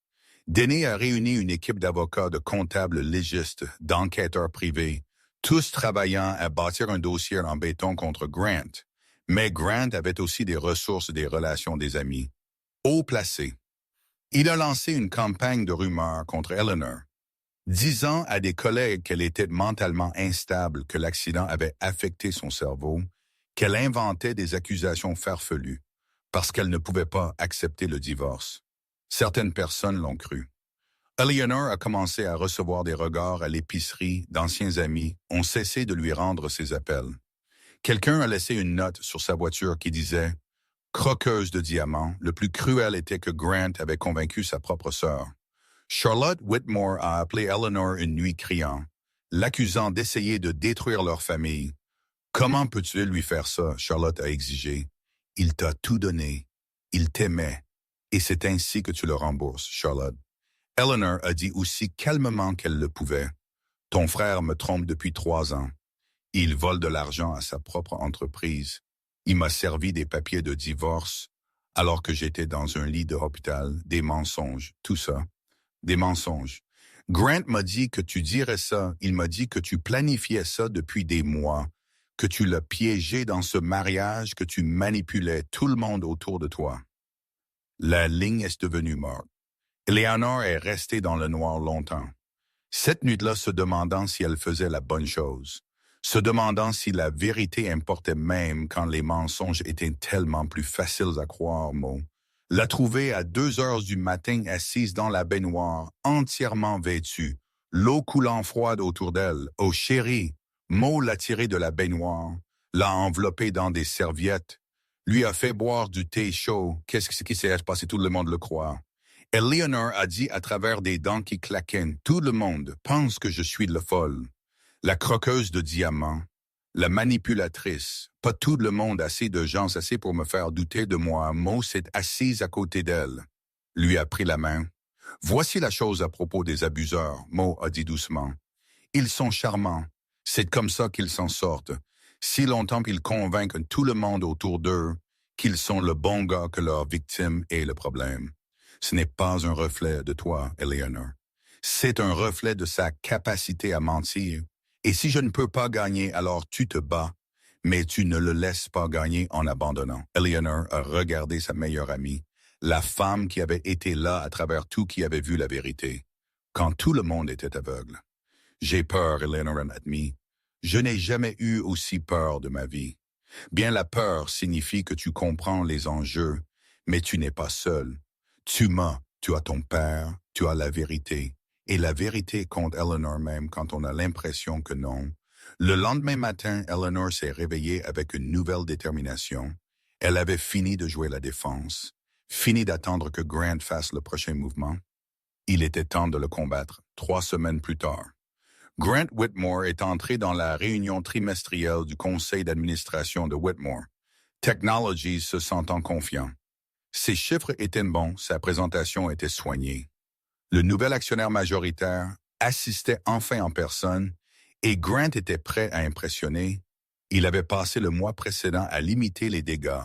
Denny a réuni une équipe d'avocats, de comptables légistes, d'enquêteurs privés, tous travaillant à bâtir un dossier en béton contre Grant. Mais Grant avait aussi des ressources et des relations des amis. Haut placé. Il a lancé une campagne de rumeurs contre Eleanor, disant à des collègues qu'elle était mentalement instable, que l'accident avait affecté son cerveau, qu'elle inventait des accusations farfelues, parce qu'elle ne pouvait pas accepter le divorce. Certaines personnes l'ont cru. Eleanor a commencé à recevoir des regards à l'épicerie d'anciens amis ont cessé de lui rendre ses appels. Quelqu'un a laissé une note sur sa voiture qui disait « Croqueuse de diamants, le plus cruel était que Grant avait convaincu sa propre sœur. » Charlotte Whitmore a appelé Eleanor une nuit criant, l'accusant d'essayer de détruire leur famille. « Comment peux-tu lui faire ça? » Charlotte a exigé. « Il t'a tout donné. Il t'aimait. Et c'est ainsi que tu le rembourses, Charlotte. » Eleanor a dit aussi calmement qu'elle le pouvait. « Ton frère me trompe depuis 3 ans. Il vole de l'argent à sa propre entreprise. Il m'a servi des papiers de divorce alors que j'étais dans un lit d'hôpital, des mensonges, tout ça. Des mensonges. Grant m'a dit que tu dirais ça. Il m'a dit que tu planifiais ça depuis des mois, que tu l'as piégé dans ce mariage, que tu manipulais tout le monde autour de toi. » La ligne est devenue morte. Eleanor est restée dans le noir longtemps. Cette nuit-là, se demandant si elle faisait la bonne chose, se demandant si la vérité importait même quand les mensonges étaient tellement plus faciles à croire, Mo. L'a trouvée à 2 heures du matin assise dans la baignoire, entièrement vêtue, l'eau coulant froide autour d'elle. « Oh chérie !» Mo l'a tirée de la baignoire, l'a enveloppée dans des serviettes, lui a fait boire du thé chaud. Qu'est-ce qui s'est passé? Tout le monde le croit. Eleanor a dit à travers des dents qui claquaient, « Tout le monde pense que je suis le folle. La croqueuse de diamants, la manipulatrice, pas tout le monde, assez de gens assez pour me faire douter de moi. » Mo s'est assise à côté d'elle, lui a pris la main. « Voici la chose à propos des abuseurs, » Mo a dit doucement. « Ils sont charmants. C'est comme ça qu'ils s'en sortent. Si longtemps qu'ils convainquent tout le monde autour d'eux qu'ils sont le bon gars, que leur victime est le problème. Ce n'est pas un reflet de toi, Eleanor. C'est un reflet de sa capacité à mentir. Et si je ne peux pas gagner, alors tu te bats, mais tu ne le laisses pas gagner en abandonnant. » Eleanor a regardé sa meilleure amie, la femme qui avait été là à travers tout, qui avait vu la vérité, quand tout le monde était aveugle. « J'ai peur, » Eleanor a admis. « Je n'ai jamais eu aussi peur de ma vie. Bien, la peur signifie que tu comprends les enjeux, mais tu n'es pas seul. Tu as ton père, tu as la vérité. Et la vérité compte, Eleanor, même quand on a l'impression que non. » Le lendemain matin, Eleanor s'est réveillée avec une nouvelle détermination. Elle avait fini de jouer la défense, fini d'attendre que Grant fasse le prochain mouvement. Il était temps de le combattre, 3 semaines plus tard. Grant Whitmore est entré dans la réunion trimestrielle du conseil d'administration de Whitmore. Technologies se sentant confiant. Ses chiffres étaient bons, sa présentation était soignée. Le nouvel actionnaire majoritaire assistait enfin en personne et Grant était prêt à impressionner. Il avait passé le mois précédent à limiter les dégâts.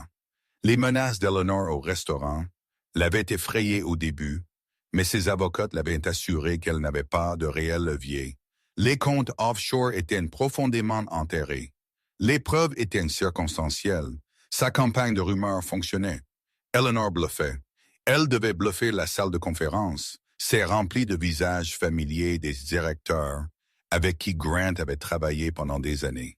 Les menaces d'Eleanor au restaurant l'avaient effrayé au début, mais ses avocates l'avaient assuré qu'elle n'avait pas de réel levier. Les comptes offshore étaient profondément enterrés. Les preuves étaient circonstancielles. Sa campagne de rumeurs fonctionnait. Eleanor bluffait. Elle devait bluffer la salle de conférence. C'est rempli de visages familiers des directeurs avec qui Grant avait travaillé pendant des années.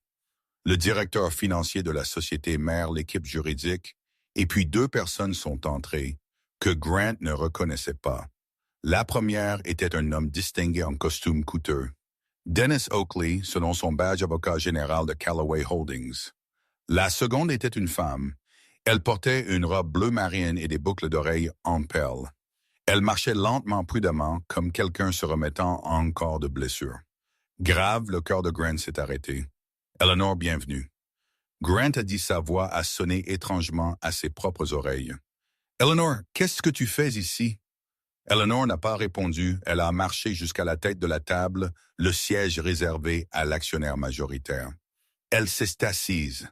Le directeur financier de la société mère, l'équipe juridique Et puis 2 personnes sont entrées que Grant ne reconnaissait pas. La première était un homme distingué en costume coûteux. Dennis Oakley, selon son badge avocat général de Callaway Holdings. La seconde était une femme. Elle portait une robe bleu marine et des boucles d'oreilles en perles. Elle marchait lentement, prudemment, comme quelqu'un se remettant encore de blessure. Grave, le cœur de Grant s'est arrêté. « Eleanor, bienvenue. » Grant a dit, sa voix a sonné étrangement à ses propres oreilles. « Eleanor, qu'est-ce que tu fais ici? » Eleanor n'a pas répondu. Elle a marché jusqu'à la tête de la table, le siège réservé à l'actionnaire majoritaire. Elle s'est assise.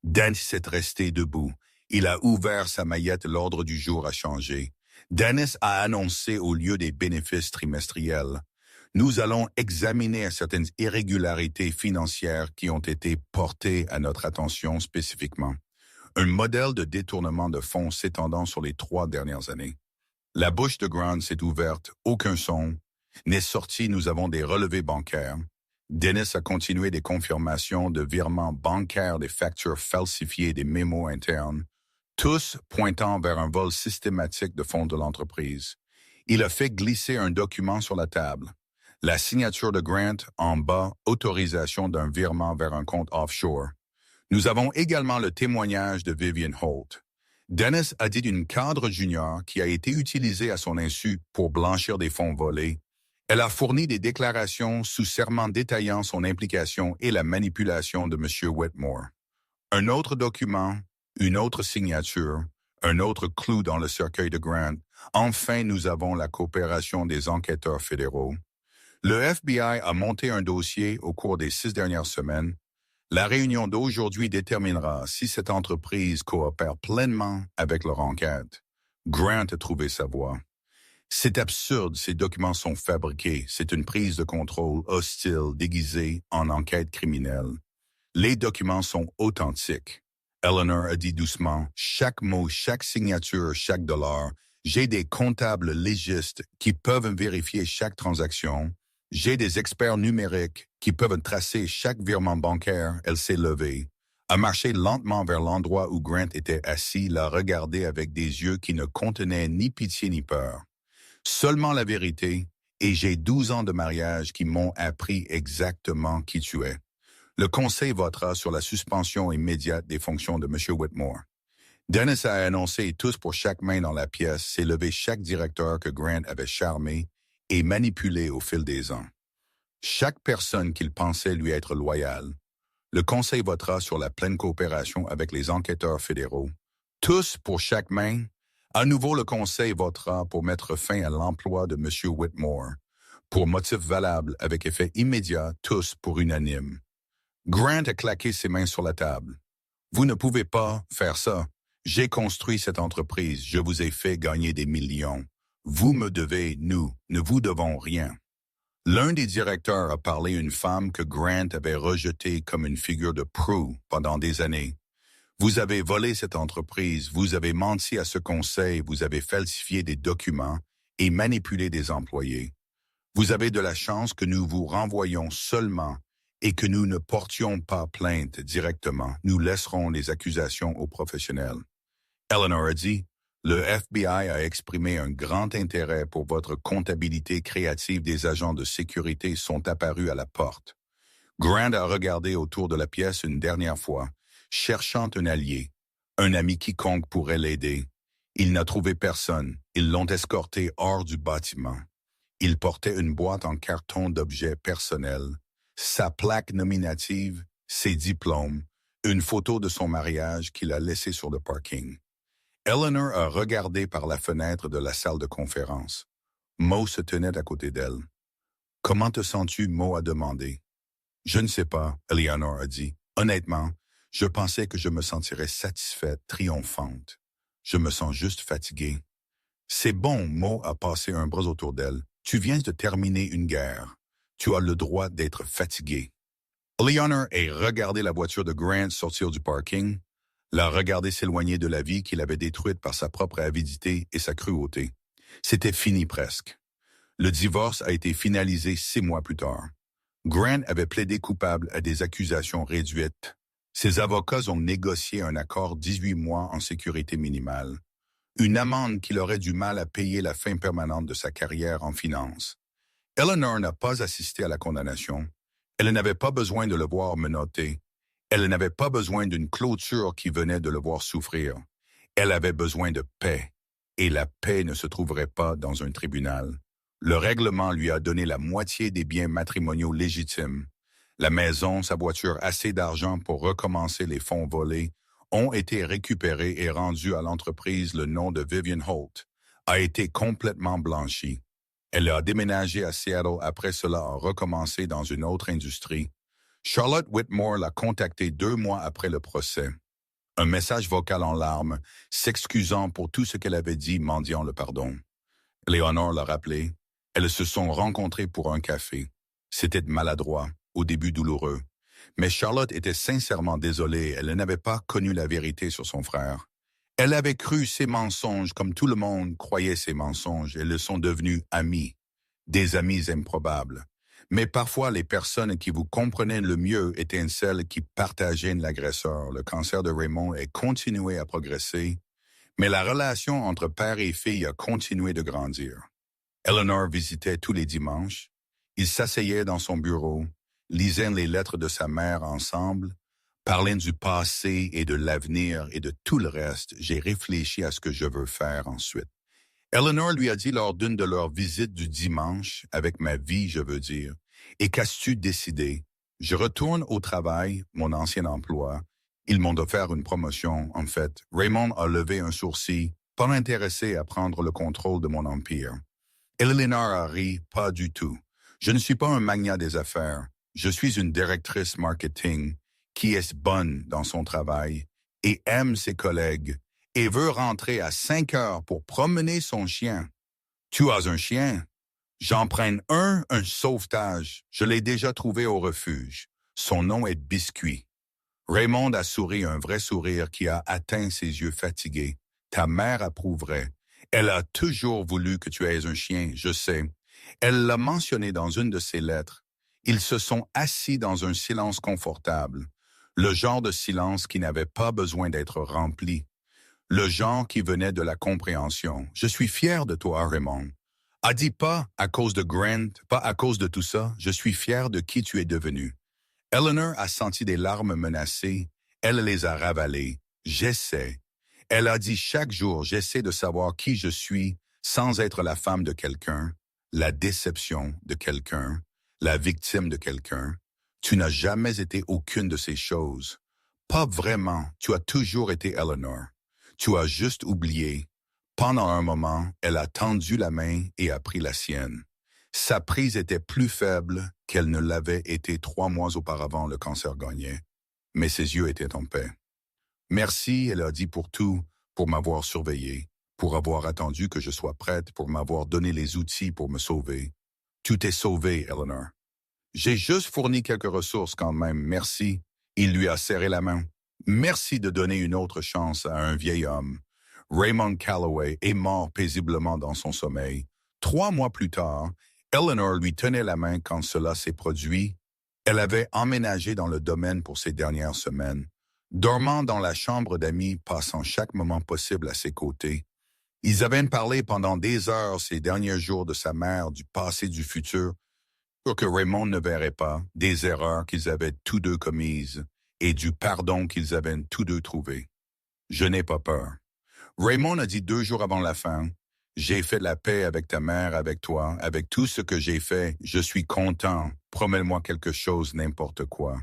Dennis est resté debout. Il a ouvert sa maillette, l'ordre du jour a changé. Dennis a annoncé au lieu des bénéfices trimestriels. Nous allons examiner certaines irrégularités financières qui ont été portées à notre attention spécifiquement. Un modèle de détournement de fonds s'étendant sur les 3 dernières années. La bouche de Grant s'est ouverte, aucun son n'est sorti, nous avons des relevés bancaires. Dennis a continué des confirmations de virements bancaires, des factures falsifiées, des mémos internes, tous pointant vers un vol systématique de fonds de l'entreprise. Il a fait glisser un document sur la table. La signature de Grant en bas, autorisation d'un virement vers un compte offshore. Nous avons également le témoignage de Vivian Holt. Dennis a dit d'une cadre junior qui a été utilisée à son insu pour blanchir des fonds volés. Elle a fourni des déclarations sous serment détaillant son implication et la manipulation de M. Whitmore. Un autre document, une autre signature, un autre clou dans le cercueil de Grant. Enfin, nous avons la coopération des enquêteurs fédéraux. Le FBI a monté un dossier au cours des 6 dernières semaines. La réunion d'aujourd'hui déterminera si cette entreprise coopère pleinement avec leur enquête. Grant a trouvé sa voie. C'est absurde, ces documents sont fabriqués. C'est une prise de contrôle hostile déguisée en enquête criminelle. Les documents sont authentiques. Eleanor a dit doucement, chaque mot, chaque signature, chaque dollar. J'ai des comptables légistes qui peuvent vérifier chaque transaction. J'ai des experts numériques qui peuvent tracer chaque virement bancaire. Elle s'est levée, a marché lentement vers l'endroit où Grant était assis, l'a regardé avec des yeux qui ne contenaient ni pitié ni peur. Seulement la vérité, et j'ai 12 ans de mariage qui m'ont appris exactement qui tu es. Le Conseil votera sur la suspension immédiate des fonctions de M. Whitmore. Dennis a annoncé tous pour chaque main dans la pièce, s'est levé chaque directeur que Grant avait charmé et manipulé au fil des ans. Chaque personne qu'il pensait lui être loyale. Le Conseil votera sur la pleine coopération avec les enquêteurs fédéraux. Tous pour chaque main. À nouveau, le Conseil votera pour mettre fin à l'emploi de M. Whitmore. Pour motif valable, avec effet immédiat, tous pour unanime. Grant a claqué ses mains sur la table. Vous ne pouvez pas faire ça. J'ai construit cette entreprise. Je vous ai fait gagner des millions. Vous me devez, nous ne vous devons rien. L'un des directeurs a parlé à une femme que Grant avait rejetée comme une figure de proue pendant des années. Vous avez volé cette entreprise, vous avez menti à ce conseil, vous avez falsifié des documents et manipulé des employés. Vous avez de la chance que nous vous renvoyions seulement et que nous ne portions pas plainte directement. Nous laisserons les accusations aux professionnels. Eleanor a dit, le FBI a exprimé un grand intérêt pour votre comptabilité créative des agents de sécurité sont apparus à la porte. Grant a regardé autour de la pièce une dernière fois, cherchant un allié, un ami quiconque pourrait l'aider. Il n'a trouvé personne. Ils l'ont escorté hors du bâtiment. Il portait une boîte en carton d'objets personnels, sa plaque nominative, ses diplômes, une photo de son mariage qu'il a laissée sur le parking. Eleanor a regardé par la fenêtre de la salle de conférence. Mo se tenait à côté d'elle. « Comment te sens-tu » Mo a demandé. « Je ne sais pas » Eleanor a dit. « Honnêtement, je pensais que je me sentirais satisfaite, triomphante. Je me sens juste fatiguée. »« C'est bon » Mo a passé un bras autour d'elle. « Tu viens de terminer une guerre. Tu as le droit d'être fatiguée. » Eleanor a regardé la voiture de Grant sortir du parking, l'a regardé s'éloigner de la vie qu'il avait détruite par sa propre avidité et sa cruauté. C'était fini presque. Le divorce a été finalisé 6 mois plus tard. Grant avait plaidé coupable à des accusations réduites, Ses avocats ont négocié un accord 18 mois en sécurité minimale, une amende qu'il aurait du mal à payer la fin permanente de sa carrière en finance. Eleanor n'a pas assisté à la condamnation. Elle n'avait pas besoin de le voir menotté. Elle n'avait pas besoin d'une clôture qui venait de le voir souffrir. Elle avait besoin de paix. Et la paix ne se trouverait pas dans un tribunal. Le règlement lui a donné la moitié des biens matrimoniaux légitimes. La maison, sa voiture, assez d'argent pour recommencer les fonds volés, ont été récupérés et rendus à l'entreprise. Le nom de Vivian Holt a été complètement blanchi. Elle a déménagé à Seattle après cela a recommencé dans une autre industrie. Charlotte Whitmore l'a contacté 2 mois après le procès. Un message vocal en larmes, s'excusant pour tout ce qu'elle avait dit, mendiant le pardon. Léonore l'a rappelé. Elles se sont rencontrées pour un café. C'était maladroit, au début douloureux. Mais Charlotte était sincèrement désolée, elle n'avait pas connu la vérité sur son frère. Elle avait cru ses mensonges comme tout le monde croyait ses mensonges. Elles sont devenues amies, des amies improbables. Mais parfois, les personnes qui vous comprenaient le mieux étaient celles qui partageaient l'agresseur. Le cancer de Raymond a continué à progresser, mais la relation entre père et fille a continué de grandir. Eleanor visitait tous les dimanches. Ils s'asseyaient dans son bureau, lisaient les lettres de sa mère ensemble, parlaient du passé et de l'avenir et de tout le reste. J'ai réfléchi à ce que je veux faire ensuite. Eleanor lui a dit lors d'une de leurs visites du dimanche, avec ma vie, je veux dire, et qu'as-tu décidé? Je retourne au travail, mon ancien emploi. Ils m'ont offert une promotion, en fait. Raymond a levé un sourcil, pas intéressé à prendre le contrôle de mon empire. Eleanor a ri, pas du tout. Je ne suis pas un magnat des affaires. Je suis une directrice marketing qui est bonne dans son travail et aime ses collègues et veut rentrer à 5 heures pour promener son chien. Tu as un chien? J'en prenne un sauvetage. Je l'ai déjà trouvé au refuge. Son nom est Biscuit. Raymond a souri un vrai sourire qui a atteint ses yeux fatigués. Ta mère approuverait. Elle a toujours voulu que tu aies un chien, je sais. Elle l'a mentionné dans une de ses lettres. Ils se sont assis dans un silence confortable. Le genre de silence qui n'avait pas besoin d'être rempli. Le genre qui venait de la compréhension. Je suis fier de toi, Raymond. Dis pas à cause de Grant, pas à cause de tout ça. Je suis fier de qui tu es devenu. Eleanor a senti des larmes menacées. Elle les a ravalées. J'essaie. Elle a dit chaque jour, j'essaie de savoir qui je suis sans être la femme de quelqu'un, la déception de quelqu'un, la victime de quelqu'un. Tu n'as jamais été aucune de ces choses. Pas vraiment. Tu as toujours été Eleanor. Tu as juste oublié. Pendant un moment, elle a tendu la main et a pris la sienne. Sa prise était plus faible qu'elle ne l'avait été 3 mois auparavant, le cancer gagnait. Mais ses yeux étaient en paix. Merci, elle a dit pour tout, pour m'avoir surveillé, pour avoir attendu que je sois prête, pour m'avoir donné les outils pour me sauver. Tu t'es sauvée, Eleanor. J'ai juste fourni quelques ressources quand même, merci. Il lui a serré la main. Merci de donner une autre chance à un vieil homme. Raymond Calloway est mort paisiblement dans son sommeil. 3 mois plus tard, Eleanor lui tenait la main quand cela s'est produit. Elle avait emménagé dans le domaine pour ces dernières semaines, dormant dans la chambre d'amis, passant chaque moment possible à ses côtés. Ils avaient parlé pendant des heures ces derniers jours de sa mère, du passé, du futur, pour que Raymond ne verrait pas, des erreurs qu'ils avaient tous deux commises et du pardon qu'ils avaient tous deux trouvé. Je n'ai pas peur. Raymond a dit 2 jours avant la fin, « J'ai fait la paix avec ta mère, avec toi, avec tout ce que j'ai fait. Je suis content. Promets-moi quelque chose, n'importe quoi. »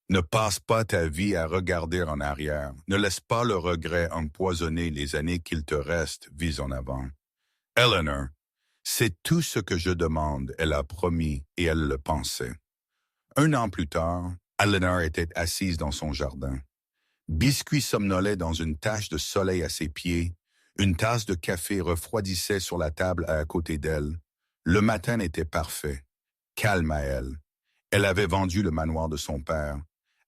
Ne passe pas ta vie à regarder en arrière. Ne laisse pas le regret empoisonner les années qu'il te reste, vis en avant. Eleanor, c'est tout ce que je demande, elle a promis et elle le pensait. 1 an plus tard, Eleanor était assise dans son jardin. Biscuit somnolait dans une tache de soleil à ses pieds. Une tasse de café refroidissait sur la table à côté d'elle. Le matin était parfait. Calme à elle. Elle avait vendu le manoir de son père,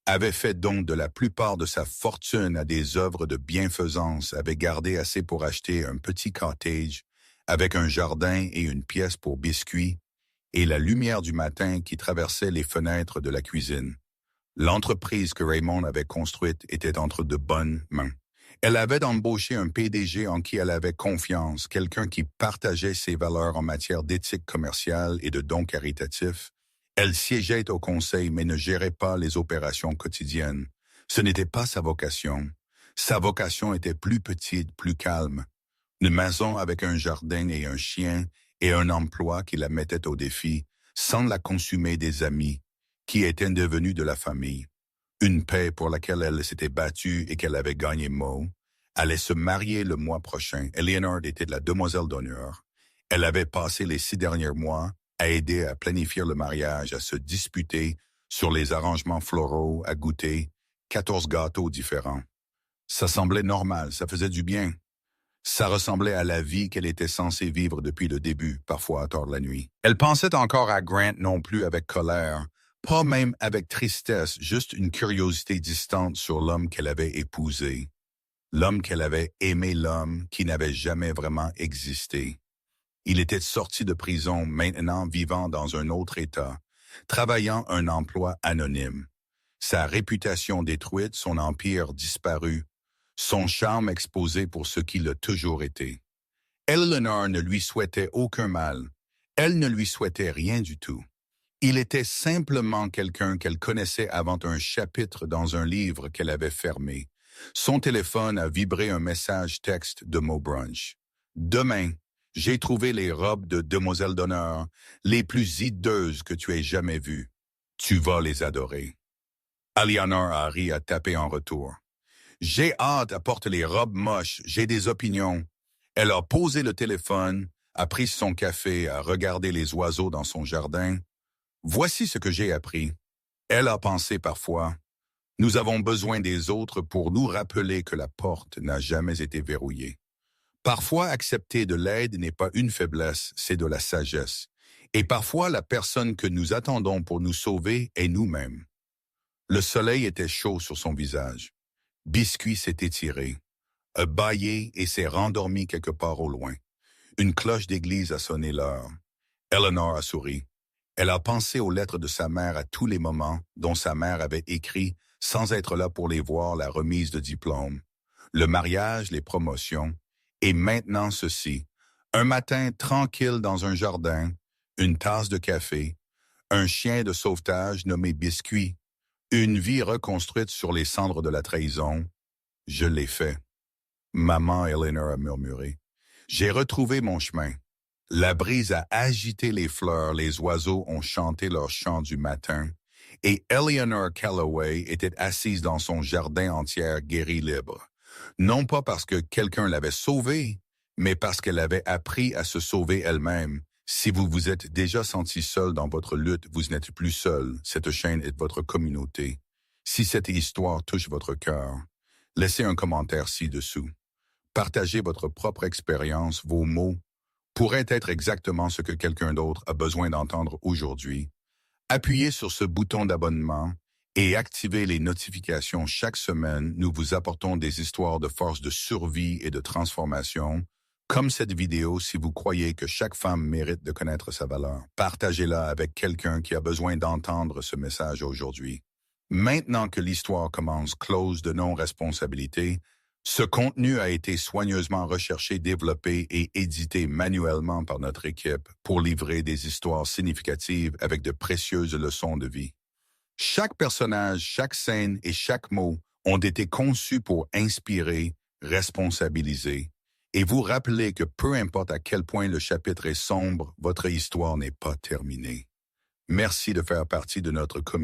avait fait don de la plupart de sa fortune à des œuvres de bienfaisance, avait gardé assez pour acheter un petit cottage avec un jardin et une pièce pour Biscuit et la lumière du matin qui traversait les fenêtres de la cuisine. L'entreprise que Raymond avait construite était entre de bonnes mains. Elle avait embauché un PDG en qui elle avait confiance, quelqu'un qui partageait ses valeurs en matière d'éthique commerciale et de dons caritatifs. Elle siégeait au conseil mais ne gérait pas les opérations quotidiennes. Ce n'était pas sa vocation. Sa vocation était plus petite, plus calme. Une maison avec un jardin et un chien et un emploi qui la mettait au défi, sans la consumer des amis, qui étaient devenus de la famille. Une paix pour laquelle elle s'était battue et qu'elle avait gagné mot, allait se marier le mois prochain. Eleanor était la demoiselle d'honneur. Elle avait passé les 6 derniers mois à aider à planifier le mariage, à se disputer sur les arrangements floraux, à goûter 14 gâteaux différents. Ça semblait normal, ça faisait du bien. Ça ressemblait à la vie qu'elle était censée vivre depuis le début, parfois à tard la nuit. Elle pensait encore à Grant non plus avec colère, pas même avec tristesse, juste une curiosité distante sur l'homme qu'elle avait épousé. L'homme qu'elle avait aimé, l'homme qui n'avait jamais vraiment existé. Il était sorti de prison, maintenant vivant dans un autre État, travaillant un emploi anonyme. Sa réputation détruite, son empire disparu, son charme exposé pour ce qu'il a toujours été. Eleanor ne lui souhaitait aucun mal. Elle ne lui souhaitait rien du tout. Il était simplement quelqu'un qu'elle connaissait avant un chapitre dans un livre qu'elle avait fermé. Son téléphone a vibré un message texte de Mo Brunch. Demain, j'ai trouvé les robes de demoiselle d'honneur les plus hideuses que tu aies jamais vues. Tu vas les adorer. Eleanor a ri à taper en retour. J'ai hâte, apporte les robes moches, j'ai des opinions. Elle a posé le téléphone, a pris son café, a regardé les oiseaux dans son jardin. Voici ce que j'ai appris. Elle a pensé parfois, nous avons besoin des autres pour nous rappeler que la porte n'a jamais été verrouillée. Parfois, accepter de l'aide n'est pas une faiblesse, c'est de la sagesse. Et parfois, la personne que nous attendons pour nous sauver est nous-mêmes. Le soleil était chaud sur son visage. Biscuit s'est étiré, a bâillé et s'est rendormi quelque part au loin. Une cloche d'église a sonné l'heure. Eleanor a souri. Elle a pensé aux lettres de sa mère à tous les moments dont sa mère avait écrit sans être là pour les voir, la remise de diplôme, le mariage, les promotions, et maintenant ceci. Un matin tranquille dans un jardin, une tasse de café, un chien de sauvetage nommé Biscuit, une vie reconstruite sur les cendres de la trahison. Je l'ai fait. Maman Eleanor a murmuré. J'ai retrouvé mon chemin. La brise a agité les fleurs, les oiseaux ont chanté leur chant du matin, et Eleanor Calloway était assise dans son jardin entière guérie libre. Non pas parce que quelqu'un l'avait sauvée, mais parce qu'elle avait appris à se sauver elle-même. Si vous vous êtes déjà senti seul dans votre lutte, vous n'êtes plus seul. Cette chaîne est votre communauté. Si cette histoire touche votre cœur, laissez un commentaire ci-dessous. Partagez votre propre expérience, vos mots pourraient être exactement ce que quelqu'un d'autre a besoin d'entendre aujourd'hui. Appuyez sur ce bouton d'abonnement et activez les notifications chaque semaine. Nous vous apportons des histoires de force de survie et de transformation. Comme cette vidéo, si vous croyez que chaque femme mérite de connaître sa valeur, partagez-la avec quelqu'un qui a besoin d'entendre ce message aujourd'hui. Maintenant que l'histoire commence, clause de non-responsabilité, ce contenu a été soigneusement recherché, développé et édité manuellement par notre équipe pour livrer des histoires significatives avec de précieuses leçons de vie. Chaque personnage, chaque scène et chaque mot ont été conçus pour inspirer, responsabiliser et vous rappeler que peu importe à quel point le chapitre est sombre, votre histoire n'est pas terminée. Merci de faire partie de notre communauté.